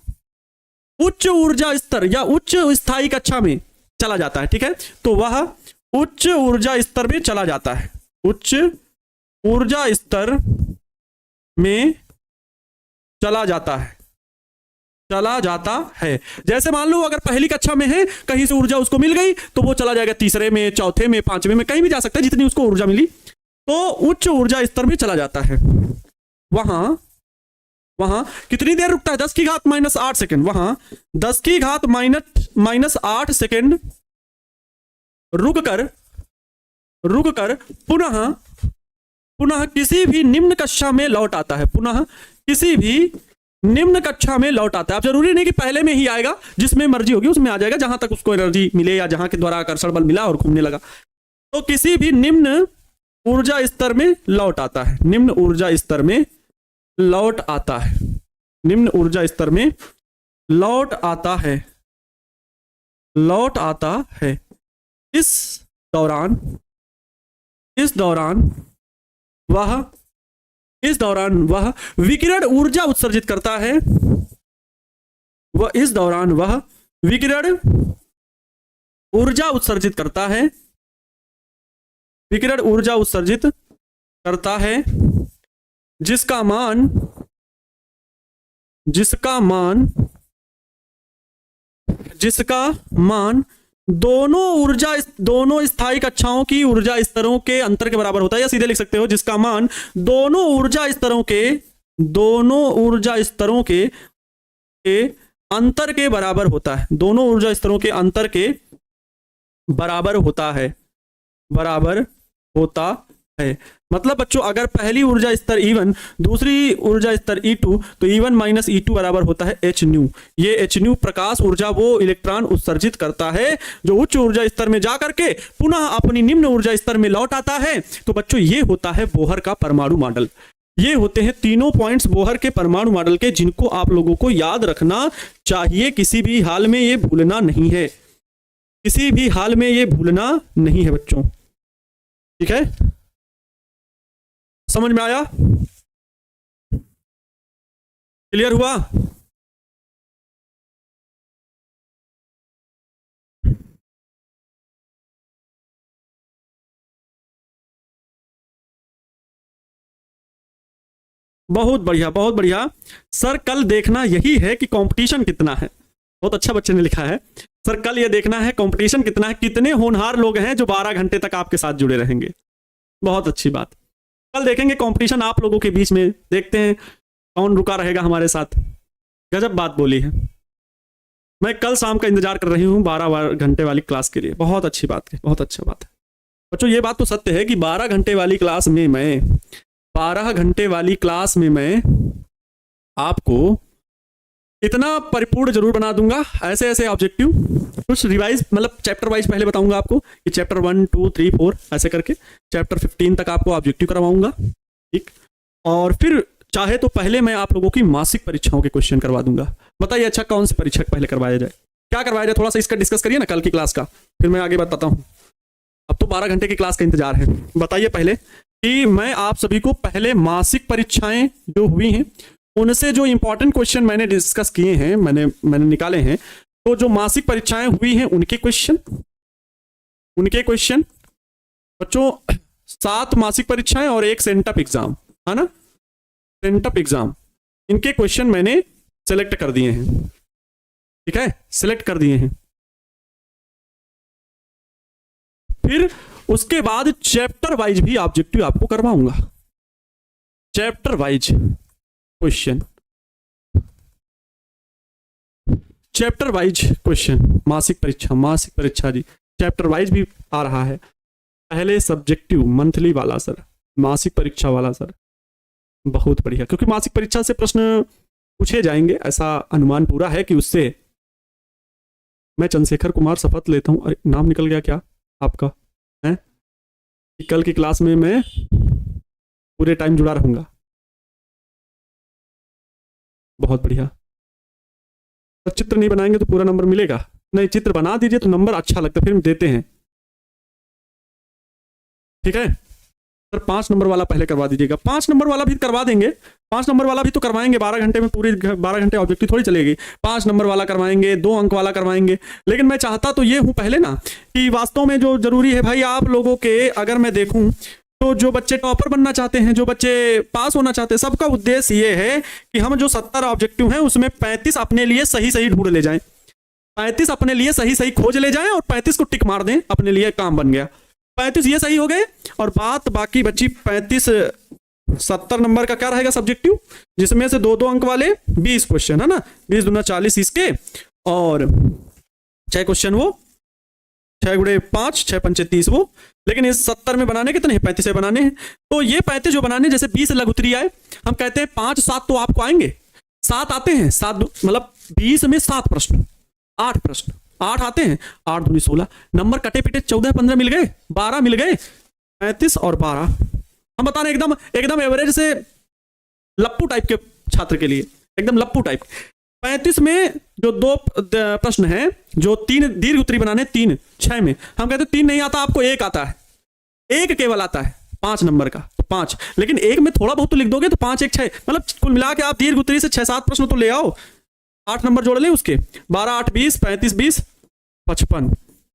उच्च ऊर्जा स्तर या उच्च स्थायी कक्षा में चला जाता है, ठीक है, तो वह उच्च ऊर्जा स्तर में चला जाता है, उच्च ऊर्जा स्तर में चला जाता है, चला जाता है। जैसे मान लो अगर पहली कक्षा में है, कहीं से ऊर्जा उसको मिल गई तो वो चला जाएगा तीसरे में, चौथे में, पांचवें में, कहीं भी जा सकता है, जितनी उसको ऊर्जा मिली, तो उच्च ऊर्जा स्तर में चला जाता है। वहां कितनी देर रुकता है? 10 की घात -8 सेकेंड। वहां 10 की घात -8 सेकेंड रुक कर पुनः किसी भी निम्न कक्षा में लौट आता है, पुनः किसी भी निम्न कक्षा में लौट आता है। अब जरूरी नहीं कि पहले में ही आएगा, जिसमें मर्जी होगी उसमें आ जाएगा, जहां तक उसको एनर्जी मिले या जहां के द्वारा आकर्षण बल मिला और घूमने लगा। तो किसी भी निम्न ऊर्जा स्तर में लौट आता है, निम्न ऊर्जा स्तर में लौट आता है, निम्न ऊर्जा स्तर में लौट आता है, लौट आता है। इस दौरान वह विकिरण ऊर्जा उत्सर्जित करता है, इस दौरान वह विकिरण ऊर्जा उत्सर्जित करता है, विकिरण ऊर्जा उत्सर्जित करता है, जिसका मान दोनों स्थायी कक्षाओं की ऊर्जा स्तरों के अंतर के बराबर होता है, या सीधे लिख सकते हो जिसका मान दोनों ऊर्जा स्तरों के अंतर के बराबर होता है, दोनों ऊर्जा स्तरों के अंतर के बराबर होता है, मतलब बच्चों अगर पहली ऊर्जा स्तर E1, दूसरी ऊर्जा स्तर E2, तो E1 - E2 बराबर होता है hν। ये hν प्रकाश ऊर्जा वो इलेक्ट्रॉन उत्सर्जित करता है जो उच्च ऊर्जा स्तर में जाकर के पुनः अपनी निम्न ऊर्जा स्तर में लौट आता है। तो बच्चों ये होता है बोहर का परमाणु मॉडल। ये होते हैं तीनों पॉइंट्स बोहर के परमाणु मॉडल के, जिनको आप लोगों को याद रखना चाहिए, किसी भी हाल में ये भूलना नहीं है, किसी भी हाल में ये भूलना नहीं है बच्चों, ठीक है? समझ में आया? क्लियर हुआ? बहुत बढ़िया, बहुत बढ़िया सर। कल देखना यही है कि कंपटीशन कितना है। बहुत अच्छा बच्चे ने लिखा है सर, कल ये देखना है कंपटीशन कितना है, कितने होनहार लोग हैं जो 12 घंटे तक आपके साथ जुड़े रहेंगे। बहुत अच्छी बात, कल देखेंगे कंपटीशन आप लोगों के बीच में, देखते हैं कौन रुका रहेगा हमारे साथ। गजब बात बोली है। मैं कल शाम का इंतजार कर रही हूँ 12 घंटे वाली क्लास के लिए। बहुत अच्छी बात है, बहुत अच्छा बात है बच्चों। ये बात तो सत्य है कि 12 घंटे वाली क्लास में मैं 12 घंटे वाली क्लास में मैं आपको इतना परिपूर्ण जरूर बना दूंगा। ऐसे ऐसे ऑब्जेक्टिव कुछ रिवाइज, मतलब चैप्टर वाइज पहले बताऊंगा आपको कि चैप्टर 1, 2, 3, 4 ऐसे करके चैप्टर 15 तक आपको ऑब्जेक्टिव करवाऊंगा, ठीक। और फिर चाहे तो पहले मैं आप लोगों की मासिक परीक्षाओं के क्वेश्चन करवा दूंगा। बताइए अच्छा कौन सी परीक्षा पहले करवाया जाए, क्या करवाया जाए, थोड़ा सा इसका डिस्कस करिए ना कल की क्लास का, फिर मैं आगे बताता हूँ। अब तो 12 घंटे की क्लास का इंतजार है। बताइए पहले कि मैं आप सभी को पहले मासिक परीक्षाएं जो हुई हैं उनसे जो इंपॉर्टेंट क्वेश्चन मैंने डिस्कस किए हैं, मैंने निकाले हैं, तो जो मासिक परीक्षाएं हुई हैं उनके क्वेश्चन बच्चों 7 मासिक परीक्षाएं और 1 सेंटअप एग्जाम, है ना, सेंटअप एग्जाम, इनके क्वेश्चन मैंने सेलेक्ट कर दिए हैं। ठीक है, सिलेक्ट कर दिए हैं। फिर उसके बाद चैप्टर वाइज भी ऑब्जेक्टिव आपको करवाऊंगा, chapter wise question, chapter wise question, मासिक परीक्षा जी चैप्टर वाइज भी आ रहा है। पहले सब्जेक्टिव मंथली वाला सर, मासिक परीक्षा वाला सर, बहुत बढ़िया, क्योंकि मासिक परीक्षा से प्रश्न पूछे जाएंगे ऐसा अनुमान पूरा है कि उससे। मैं चंद्रशेखर कुमार शपथ लेता हूं, अरे नाम निकल गया क्या आपका है? कल की क्लास में मैं पूरे टाइम जुड़ा रहूंगा। बहुत बढ़िया। तो चित्र नहीं बनाएंगे तो पूरा नंबर मिलेगा नहीं, चित्र बना दीजिए तो नंबर अच्छा लगता है, फिर देते हैं। ठीक है सर, 5 नंबर वाला पहले करवा दीजिएगा। 5 नंबर वाला भी करवा देंगे, 5 नंबर वाला भी तो करवाएंगे। 12 घंटे में पूरी 12 घंटे ऑब्जेक्टिव थोड़ी चलेगी। 5 नंबर वाला करवाएंगे, 2 अंक वाला करवाएंगे। लेकिन मैं चाहता तो ये हूं पहले ना कि वास्तव में जो जरूरी है भाई, आप लोगों के अगर मैं देखूं तो जो बच्चे टॉपर बनना चाहते हैं, जो बच्चे पास होना चाहते हैं, सबका उद्देश्य ये है कि हम जो 70 ऑब्जेक्टिव हैं उसमें 35 अपने लिए सही सही ढूंढ ले जाएं, 35 अपने लिए सही सही खोज ले जाएं और 35 को टिक मार दें, अपने लिए काम बन गया। 35 ये सही हो गए और बात बाकी बची 35। 70 नंबर का क्या रहेगा सब्जेक्टिव, जिसमें से 2-2 अंक वाले 20 क्वेश्चन है ना, 20 दूना 40 इसके, और 6 क्वेश्चन वो, 6 गुणे 5, 6 पंचे 30 वो। लेकिन इस 70 में बनाने कितने हैं? 35 बनाने हैं। तो ये 35 जो बनाने, जैसे 20 लघुत्तरी आए, हम कहते हैं 5-7 तो आपको आएंगे, 7 आते हैं, 7 मतलब 20 में 7 प्रश्न, 8 प्रश्न, 8 आते हैं, 8 दूनी 16, नंबर कटे पिटे 14-15 मिल गए, 12 मिल गए, 35 और 12। हम बता रहे हैं एकदम एवरेज से लप्पू टाइप के छात्र के लिए, एकदम लप्पू टाइप। 35 में जो 2 प्रश्न हैं, जो 3 दीर्घ उत्तरी बनाने, 3, 6 में हम कहते हैं 3 नहीं आता, आपको 1 आता है, 1 केवल आता है 5 नंबर का, तो 5। लेकिन 1 में थोड़ा बहुत तो लिख दोगे तो 5, 1, 6, मतलब कुल मिला के आप दीर्घ उत्तरी से 6-7 प्रश्न तो ले आओ, 8 नंबर जोड़ लें उसके, 12, 8, 20, 35, 20, 55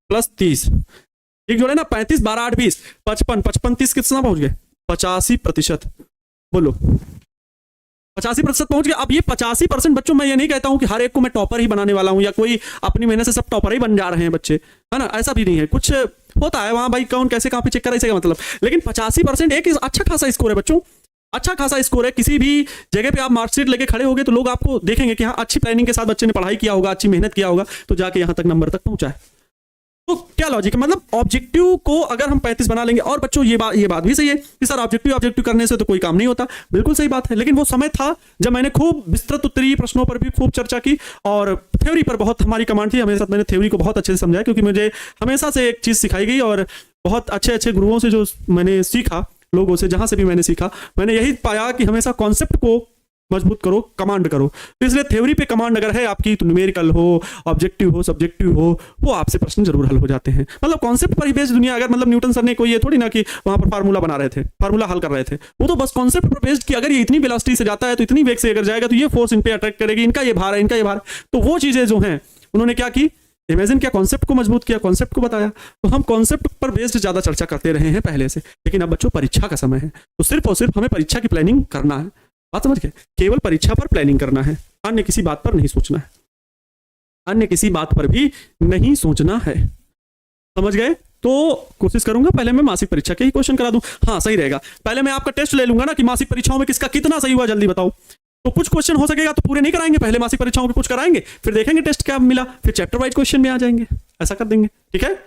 प्लस 30, ठीक जोड़े ना, 35, 12, 8, 20, 55, 55, 30 कितना पहुंच गए? 85%। बोलो 85% पहुंच गया। अब ये 85% बच्चों, मैं ये नहीं कहता हूं कि हर एक को मैं टॉपर ही बनाने वाला हूं या कोई अपनी मेहनत से सब टॉपर ही बन जा रहे हैं बच्चे, है ना, ऐसा भी नहीं है। कुछ होता है वहां भाई, कौन कैसे कहां पे चेक करा इसका मतलब। लेकिन 85% एक अच्छा खासा स्कोर है बच्चों, अच्छा खासा स्कोर है। किसी भी जगह पे आप मार्कशीट लेके खड़े होगे तो लोग आपको देखेंगे कि हाँ, अच्छी प्लानिंग के साथ बच्चे ने पढ़ाई किया होगा, अच्छी मेहनत किया होगा, तो जाके यहां तक नंबर तक पहुंचा है। तो क्या लॉजिक है, मतलब ऑब्जेक्टिव को अगर हम 35 बना लेंगे। और बच्चों ये बात भी सही है कि सर ऑब्जेक्टिव करने से तो कोई काम नहीं होता, बिल्कुल सही बात है। लेकिन वो समय था जब मैंने खूब विस्तृत उत्तरीय प्रश्नों पर भी खूब चर्चा की और थ्योरी पर बहुत हमारी कमांड थी। हमेशा मैंने थ्योरी को बहुत अच्छे से समझाया, क्योंकि मुझे हमेशा से एक चीज सिखाई गई और बहुत अच्छे अच्छे गुरुओं से जो मैंने सीखा, लोगों से जहां से भी मैंने सीखा, मैंने यही पाया कि हमेशा कॉन्सेप्ट को मजबूत करो, कमांड करो। तो इसलिए थ्योरी पे कमांड अगर है आपकी, तो न्यूमेरिकल हो, ऑब्जेक्टिव हो, सब्जेक्टिव हो, वो आपसे प्रश्न जरूर हल हो जाते हैं। मतलब कॉन्सेप्ट पर ही बेस्ड दुनिया। अगर मतलब न्यूटन सर ने कोई ये थोड़ी ना कि वहां पर फार्मूला बना रहे थे, फार्मूला हल कर रहे थे, वो तो बस कॉन्सेप्ट पर बेस्ड कि अगर ये इतनी वेलोसिटी से जाता है तो इतनी वेग से अगर जाएगा तो ये फोर्स इन पे अट्रैक्ट करेगी, इनका ये भार है, इनका ये भार। तो वो चीजें जो हैं उन्होंने क्या की, इमेजिन किया, कॉन्सेप्ट को मजबूत किया, कॉन्सेप्ट को बताया। तो हम कॉन्सेप्ट पर बेस्ड ज्यादा चर्चा करते रहे हैं पहले से। लेकिन अब बच्चों परीक्षा का समय है, तो सिर्फ और सिर्फ हमें परीक्षा की प्लानिंग करना है। बात समझ गए? केवल परीक्षा पर प्लानिंग करना है, अन्य किसी बात पर नहीं सोचना है, अन्य किसी बात पर भी नहीं सोचना है। समझ गए? तो कोशिश करूंगा पहले मैं मासिक परीक्षा के ही क्वेश्चन करा दूं। हाँ, सही रहेगा। पहले मैं आपका टेस्ट ले लूंगा ना कि मासिक परीक्षाओं में किसका कितना सही हुआ, जल्दी बताओ। तो कुछ क्वेश्चन हो सकेगा तो पूरे नहीं कराएंगे, पहले मासिक परीक्षाओं में कुछ कराएंगे, फिर देखेंगे टेस्ट क्या मिला, फिर चैप्टर वाइज क्वेश्चन में आ जाएंगे। ऐसा कर देंगे, ठीक है?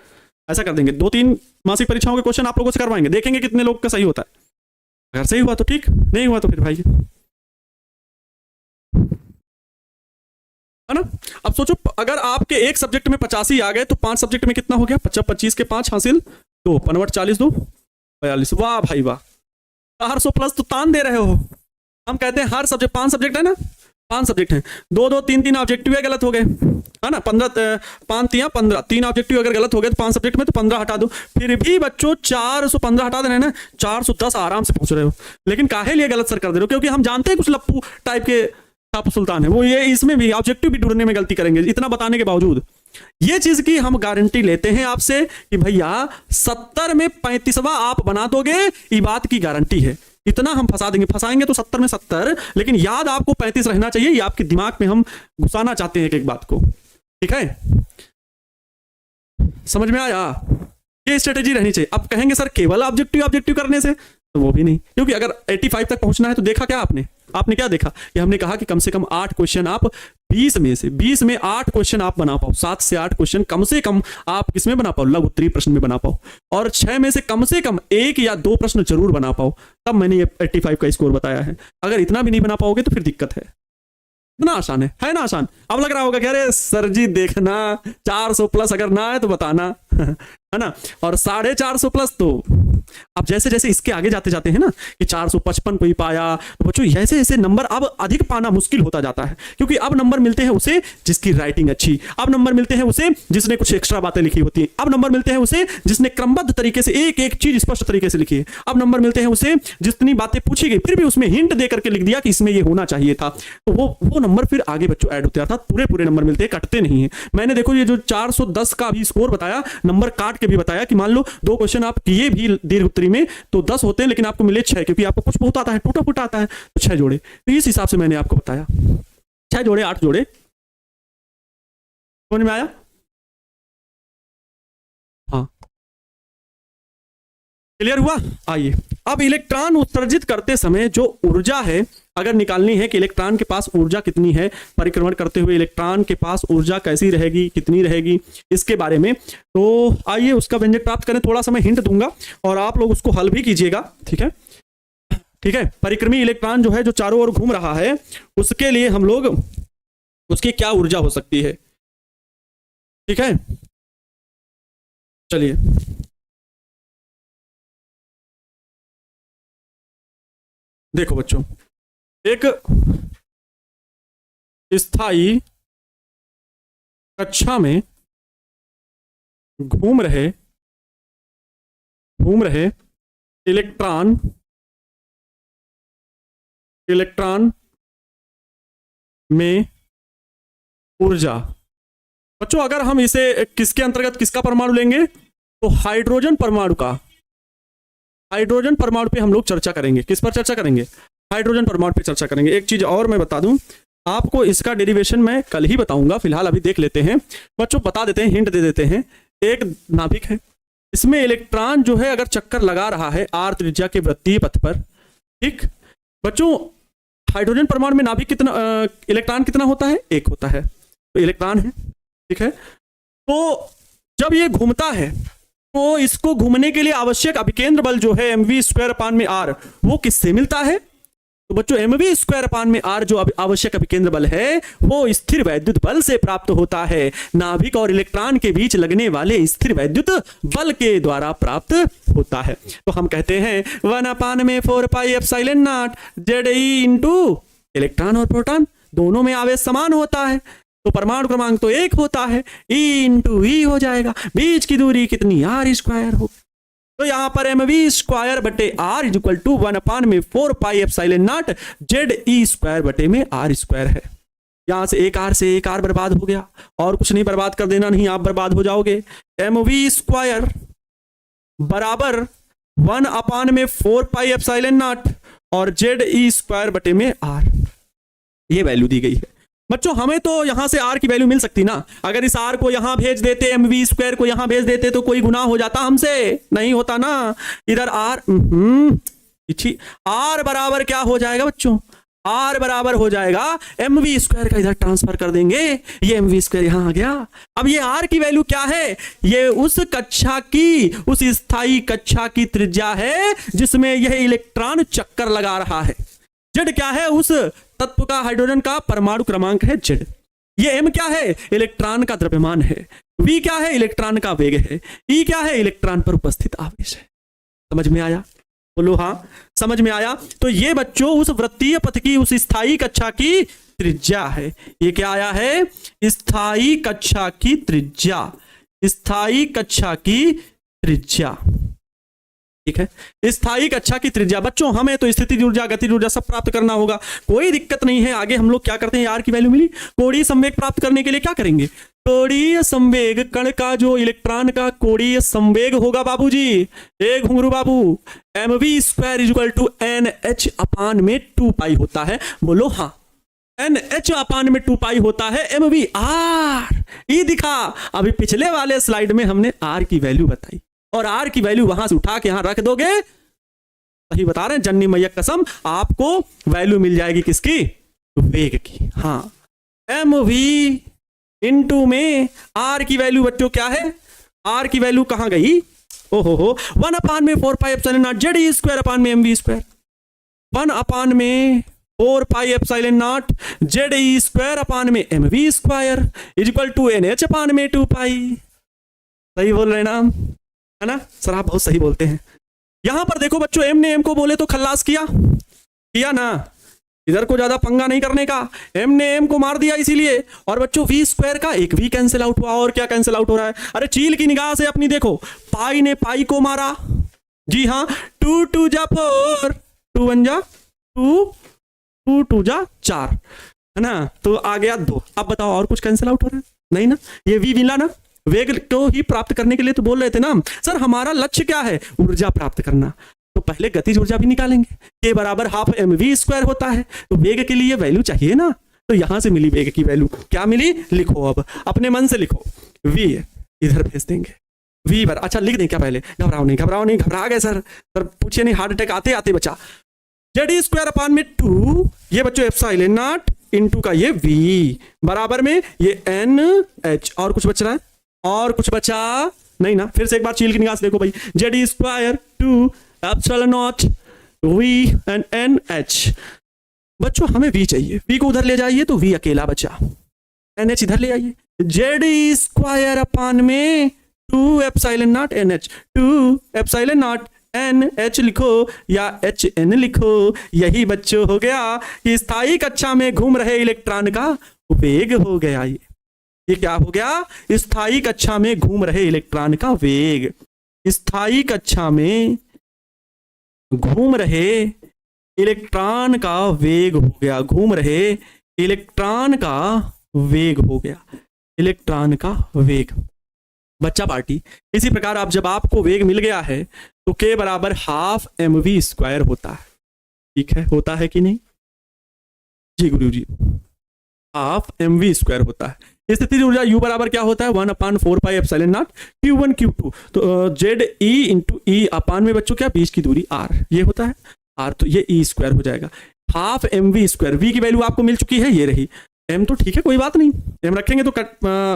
ऐसा कर देंगे। 2-3 मासिक परीक्षाओं के क्वेश्चन आप लोगों से करवाएंगे, देखेंगे कितने लोग का सही होता है। अगर सही हुआ तो ठीक, नहीं हुआ तो फिर भाई, है ना। अब सोचो, अगर आपके एक सब्जेक्ट में 85 आ गए तो 5 सब्जेक्ट में कितना हो गया? 25 के 5 हासिल 2, 45 2 42। वाह भाई वाह, 400 प्लस तो तान दे रहे हो। हम कहते हैं हर सब्जेक्ट, 5 सब्जेक्ट है ना, 5 सब्जेक्ट हैं, 2-2 3-3 ऑब्जेक्टिव है, गलत हो गए, है ना। 15 5 या 15 3 ऑब्जेक्टिव अगर गलत हो गए तो 5 सब्जेक्ट में तो 15 हटा दो। फिर भी बच्चों 415 हटा दे रहे हैं ना, 410 आराम से पहुंच रहे हो। लेकिन काहे लिए गलत सर कर दे रहे हो? क्योंकि हम जानते हैं कुछ लप्पू टाइप के टापू सुल्तान है वो, ये इसमें भी ऑब्जेक्टिव भी ढूंढने में गलती करेंगे। इतना बताने के बावजूद ये चीज की हम गारंटी लेते हैं आपसे कि भैया 70 में 35वां आप बना दोगे, ये बात की गारंटी है। इतना हम फंसा देंगे, फंसाएंगे तो 70 में 70, लेकिन याद आपको 35 रहना चाहिए। ये आपके दिमाग में हम घुसाना चाहते हैं एक एक बात को। ठीक है, समझ में आया? ये स्ट्रेटेजी रहनी चाहिए। अब कहेंगे सर केवल ऑब्जेक्टिव ऑब्जेक्टिव करने से, तो वो भी नहीं, क्योंकि अगर 85 तक पहुंचना है तो देखा क्या आपने क्या देखा कि हमने कहा कि कम से कम 8 क्वेश्चन आप 20 में 8 क्वेश्चन आप बना पाओ, 7 से 8 क्वेश्चन कम से कम आप किसमें बना पाओ, लघु उत्तरीय प्रश्न में बना पाओ, और 6 में से कम 1 या 2 प्रश्न जरूर बना पाओ, तब मैंने ये 85 का स्कोर बताया है। अगर इतना भी नहीं बना पाओगे तो फिर दिक्कत है। इतना आसान है ना आसान? अब लग रहा होगा कि अरे सर जी देखना 400 प्लस अगर ना है तो बताना है ना, और 450 प्लस तो अब जैसे जैसे इसके आगे जाते जाते हैं ना कि 455 कोई पाया, तो बच्चों ऐसे ऐसे नंबर अब अधिक पाना मुश्किल होता जाता है, क्योंकि अब नंबर मिलते हैं उसे जिसकी राइटिंग अच्छी, अब नंबर मिलते हैं उसे जिसने कुछ एक्स्ट्रा बातें लिखी होती हैं, अब नंबर मिलते हैं उसे जिसने क्रमबद्ध तरीके से एक एक चीज स्पष्ट तरीके से लिखी है, अब नंबर मिलते हैं उसे जितनी बातें पूछी गई फिर भी उसमें हिंट दे करके लिख दिया कि इसमें ये होना चाहिए था, तो वो नंबर फिर आगे बच्चों ऐड होते, अर्थात पूरे नंबर मिलते हैं, कटते नहीं है। मैंने देखो ये जो 410 का भी स्कोर बताया, नंबर काट के भी बताया कि मान लो 2 क्वेश्चन आप किए भी दीर्घ उत्तरी में तो 10 होते हैं, लेकिन आपको मिले 6, क्योंकि आपको कुछ बहुत आता है, टूटा फूटा आता है, तो 6 जोड़े, तो इस हिसाब से मैंने आपको बताया 6 जोड़े 8 जोड़े, समझ में आया? हाँ, क्लियर हुआ? आइए अब इलेक्ट्रॉन उत्सर्जित करते समय जो ऊर्जा है, अगर निकालनी है कि इलेक्ट्रॉन के पास ऊर्जा कितनी है, परिक्रमण करते हुए इलेक्ट्रॉन के पास ऊर्जा कैसी रहेगी, कितनी रहेगी, इसके बारे में, तो आइए उसका व्यंजक प्राप्त करें। थोड़ा सा मैं हिंट दूंगा और आप लोग उसको हल भी कीजिएगा, ठीक है? ठीक है, परिक्रमी इलेक्ट्रॉन जो है जो चारों ओर घूम रहा है, उसके लिए हम लोग उसकी क्या ऊर्जा हो सकती है, ठीक है? चलिए देखो बच्चों, एक स्थायी कक्षा में घूम रहे इलेक्ट्रॉन में ऊर्जा, बच्चों अगर हम इसे किसके अंतर्गत किसका परमाणु लेंगे, तो हाइड्रोजन परमाणु का, हाइड्रोजन परमाणु पे हम लोग चर्चा करेंगे। किस पर चर्चा करेंगे? हाइड्रोजन परमाणु पे चर्चा करेंगे। एक चीज और मैं बता दूं आपको, इसका डेरिवेशन मैं कल ही बताऊंगा, फिलहाल अभी देख लेते हैं बच्चों, बता देते हैं, हिंट दे देते हैं। एक नाभिक है, इसमें इलेक्ट्रॉन जो है अगर चक्कर लगा रहा है r त्रिज्या के वृत्तीय पथ पर, ठीक बच्चों, हाइड्रोजन परमाणु में नाभिक कितना इलेक्ट्रॉन कितना होता है? 1 होता है, तो इलेक्ट्रॉन है, ठीक है? तो जब ये घूमता है तो इसको घूमने के लिए आवश्यक अभिकेंद्र बल जो है mv²/r, वो किससे मिलता है? तो बच्चों mv²/r जो आवश्यक अभिकेंद्र बल है वो स्थिर वैद्युत बल से प्राप्त होता है, नाभिक और इलेक्ट्रॉन के बीच लगने वाले स्थिर वैद्युत बल के द्वारा प्राप्त होता है। तो हम कहते हैं 1/4πε0 Ze इंटू इलेक्ट्रॉन और प्रोटॉन दोनों में आवेश समान होता है, तो परमाणु क्रमांक तो 1 होता है, E इंटू ई हो जाएगा, बीच की दूरी कितनी r² हो, तो यहां पर mv²/r is equal to 1/4πε0 Ze² है। यहां से एक एक r बर्बाद हो गया, और कुछ नहीं बर्बाद कर देना, नहीं आप बर्बाद हो जाओगे। mv² बराबर 1/4πε0 और Ze²/r, ये वैल्यू दी गई है। बच्चों हमें तो यहां से r की वैल्यू मिल सकती ना, अगर इस r को यहां भेज देते, mv² को यहां भेज देते तो कोई गुनाह हो जाता हमसे? नहीं होता ना। इधर r r बराबर क्या हो जाएगा बच्चों? r बराबर हो जाएगा mv² का इधर ट्रांसफर कर देंगे, ये mv² यहां आ गया। अब ये r की वैल्यू क्या है? ये उस कक्षा की, उस स्थायी कक्षा की त्रिज्या है जिसमें यह इलेक्ट्रॉन चक्कर लगा रहा है। z क्या है? उस तत्व का, हाइड्रोजन का परमाणु क्रमांक है z। ये m क्या है? इलेक्ट्रॉन का द्रव्यमान है। v क्या है? इलेक्ट्रॉन का वेग है। e क्या है? इलेक्ट्रॉन पर उपस्थित आवेश है। समझ में आया? बोलो हाँ, समझ में आया? तो ये बच्चों उस वृत्तीय पथ की, उस स्थायी कक्षा की त्रिज्या है। ये क्या आया है? स्थायी कक्षा की त्रिज्या, स्थायी कक्षा की त्रिज्या, ठीक है? स्थायी कक्षा की त्रिज्या। बच्चों हमें तो स्थितिज ऊर्जा, गतिज ऊर्जा सब प्राप्त करना होगा, कोई दिक्कत नहीं है। आगे हम लोग क्या करते हैं, r की वैल्यू मिली, कोणीय संवेग प्राप्त करने के लिए क्या करेंगे? कोणीय संवेग, कण का जो इलेक्ट्रॉन का कोणीय संवेग होगा बाबूजी, एक घुंगरू बाबू, mv² is equal to NH/2π होता है। बोलो हाँ, NH/2π होता है। mv r ई दिखा। अभी पिछले वाले स्लाइड में हमने आर की वैल्यू बताई और आर की वैल्यू वहां से उठा के यहां रख दोगे, सही बता रहे हैं जन्नी मैया कसम, आपको वैल्यू मिल जाएगी किसकी? वेग की। हाँ, एम वी इंटू में आर की वैल्यू बच्चों क्या है? आर की वैल्यू कहां गई? ओहो, 1/4πε0 जेड ई स्क्वायर अपान में m v square, 1/4πε0 z e square upon में m v square is equal to n h upon में 2 पाई। सही बोल रहे ना, है ना सर? आप बहुत सही बोलते हैं। यहां पर देखो बच्चों, एम ने एम को बोले तो खल्लास किया ना, इधर को ज्यादा पंगा नहीं करने का। एम ने एम को मार दिया इसीलिए, और बच्चों वी स्क्वायर का एक वी कैंसिल आउट हुआ। और क्या कैंसिल आउट हो रहा है? अरे चील की निगाह से अपनी देखो, पाई ने पाई को मारा, जी हाँ, 2 2 जा 4, 2 1 जा 2, 2 2 जा 4, है ना, तो आ गया 2। अब बताओ और कुछ कैंसिल आउट हो रहा है? नहीं ना, ये वी मिला ना। वेग तो ही प्राप्त करने के लिए तो बोल रहे थे ना सर, हमारा लक्ष्य क्या है? ऊर्जा प्राप्त करना। तो पहले गतिज ऊर्जा भी निकालेंगे, के बराबर हाफ एम वी स्क्वायर होता है, तो वेग के लिए वैल्यू चाहिए ना, तो यहां से मिली वेग की वैल्यू। क्या मिली? लिखो, अब अपने मन से लिखो, वी इधर भेज देंगे, वी पर। अच्छा लिख दें क्या पहले? घबराओ नहीं, घबरा गए सर पूछिए नहीं, हार्ट अटैक आते आते बचा। जेड ई स्क्वायर अपान में 2, ये बच्चों एप्सिलॉन नॉट इनटू का ये वी बराबर में ये एन एच। और कुछ बच रहा है? और कुछ बचा नहीं ना। फिर से एक बार चील की निगाह से देखो भाई, z e square 2 epsilon naught v and n h. बच्चों हमें वी चाहिए, वी को उधर ले जाइए तो वी अकेला बचा, एन एच इधर ले आइए, जेड ई स्क्वायर अपान में 2 epsilon not an H, 2 epsilon not an H लिखो या एच एन लिखो। यही बच्चों हो गया कि स्थायी कक्षा में घूम रहे इलेक्ट्रॉन का वेग हो गया। ये क्या हो गया? स्थायी कक्षा में घूम रहे इलेक्ट्रॉन का वेग। स्थायी कक्षा में घूम रहे इलेक्ट्रॉन का वेग हो गया, घूम रहे इलेक्ट्रॉन का वेग हो गया, इलेक्ट्रॉन का वेग। बच्चा पार्टी, इसी प्रकार आप जब आपको वेग मिल गया है तो के बराबर हाफ एम वी स्क्वायर होता है। ठीक है, होता है कि नहीं? जी गुरु जी, हाफ एम वी स्क्वायर होता है। स्थितिज ऊर्जा U बराबर क्या होता है? 1/4πε0 Q1 Q2, तो जेड ई इंटू ई अपान में बच्चों क्या? बीच की दूरी R, ये होता है R, तो ये ई स्क्वायर हो जाएगा। Half m v square, v की वैल्यू आपको मिल चुकी है, ये रही। एम तो ठीक है, कोई बात नहीं, एम रखेंगे तो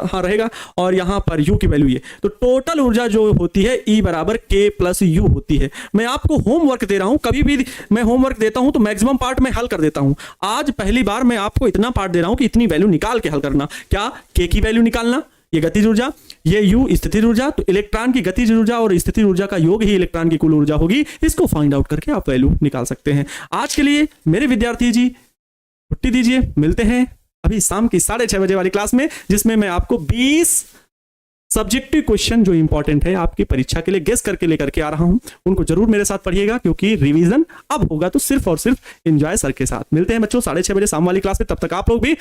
हाँ रहेगा, और यहाँ पर यू की वैल्यू ये। तो टोटल ऊर्जा जो होती है ई बराबर के प्लस यू होती है। मैं आपको होमवर्क दे रहा हूँ, कभी भी मैं होमवर्क देता हूँ तो मैक्सिमम पार्ट मैं हल कर देता हूँ। आज पहली बार मैं आपको इतना पार्ट दे रहा हूँ कि इतनी वैल्यू निकाल के हल करना। क्या? के की वैल्यू निकालना, ये गतिज ऊर्जा, ये यू स्थितिज ऊर्जा, तो इलेक्ट्रॉन की गतिज ऊर्जा और स्थितिज ऊर्जा का योग ही इलेक्ट्रॉन की कुल ऊर्जा होगी। इसको फाइंड आउट करके आप वैल्यू निकाल सकते हैं। आज के लिए मेरे विद्यार्थी जी छुट्टी दीजिए, मिलते हैं अभी शाम की 6:30 बजे वाली क्लास में, जिसमें मैं आपको 20 सब्जेक्टिव क्वेश्चन जो इंपॉर्टेंट है आपकी परीक्षा के लिए गेस करके लेकर के आ रहा हूं। उनको जरूर मेरे साथ पढ़िएगा, क्योंकि रिवीजन अब होगा तो सिर्फ और सिर्फ एंजॉय सर के साथ। मिलते हैं बच्चों 6:30 बजे शाम वाली क्लास में, तब तक आप लोग भी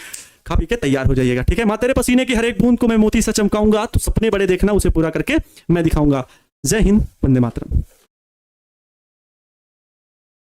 खा पी के तैयार हो जाइएगा। ठीक है, मां तेरे पसीने की हर एक बूंद को मैं मोती से चमकाऊंगा, तो सपने बड़े देखना, उसे पूरा करके मैं दिखाऊंगा। जय हिंद, वंदे मातरम।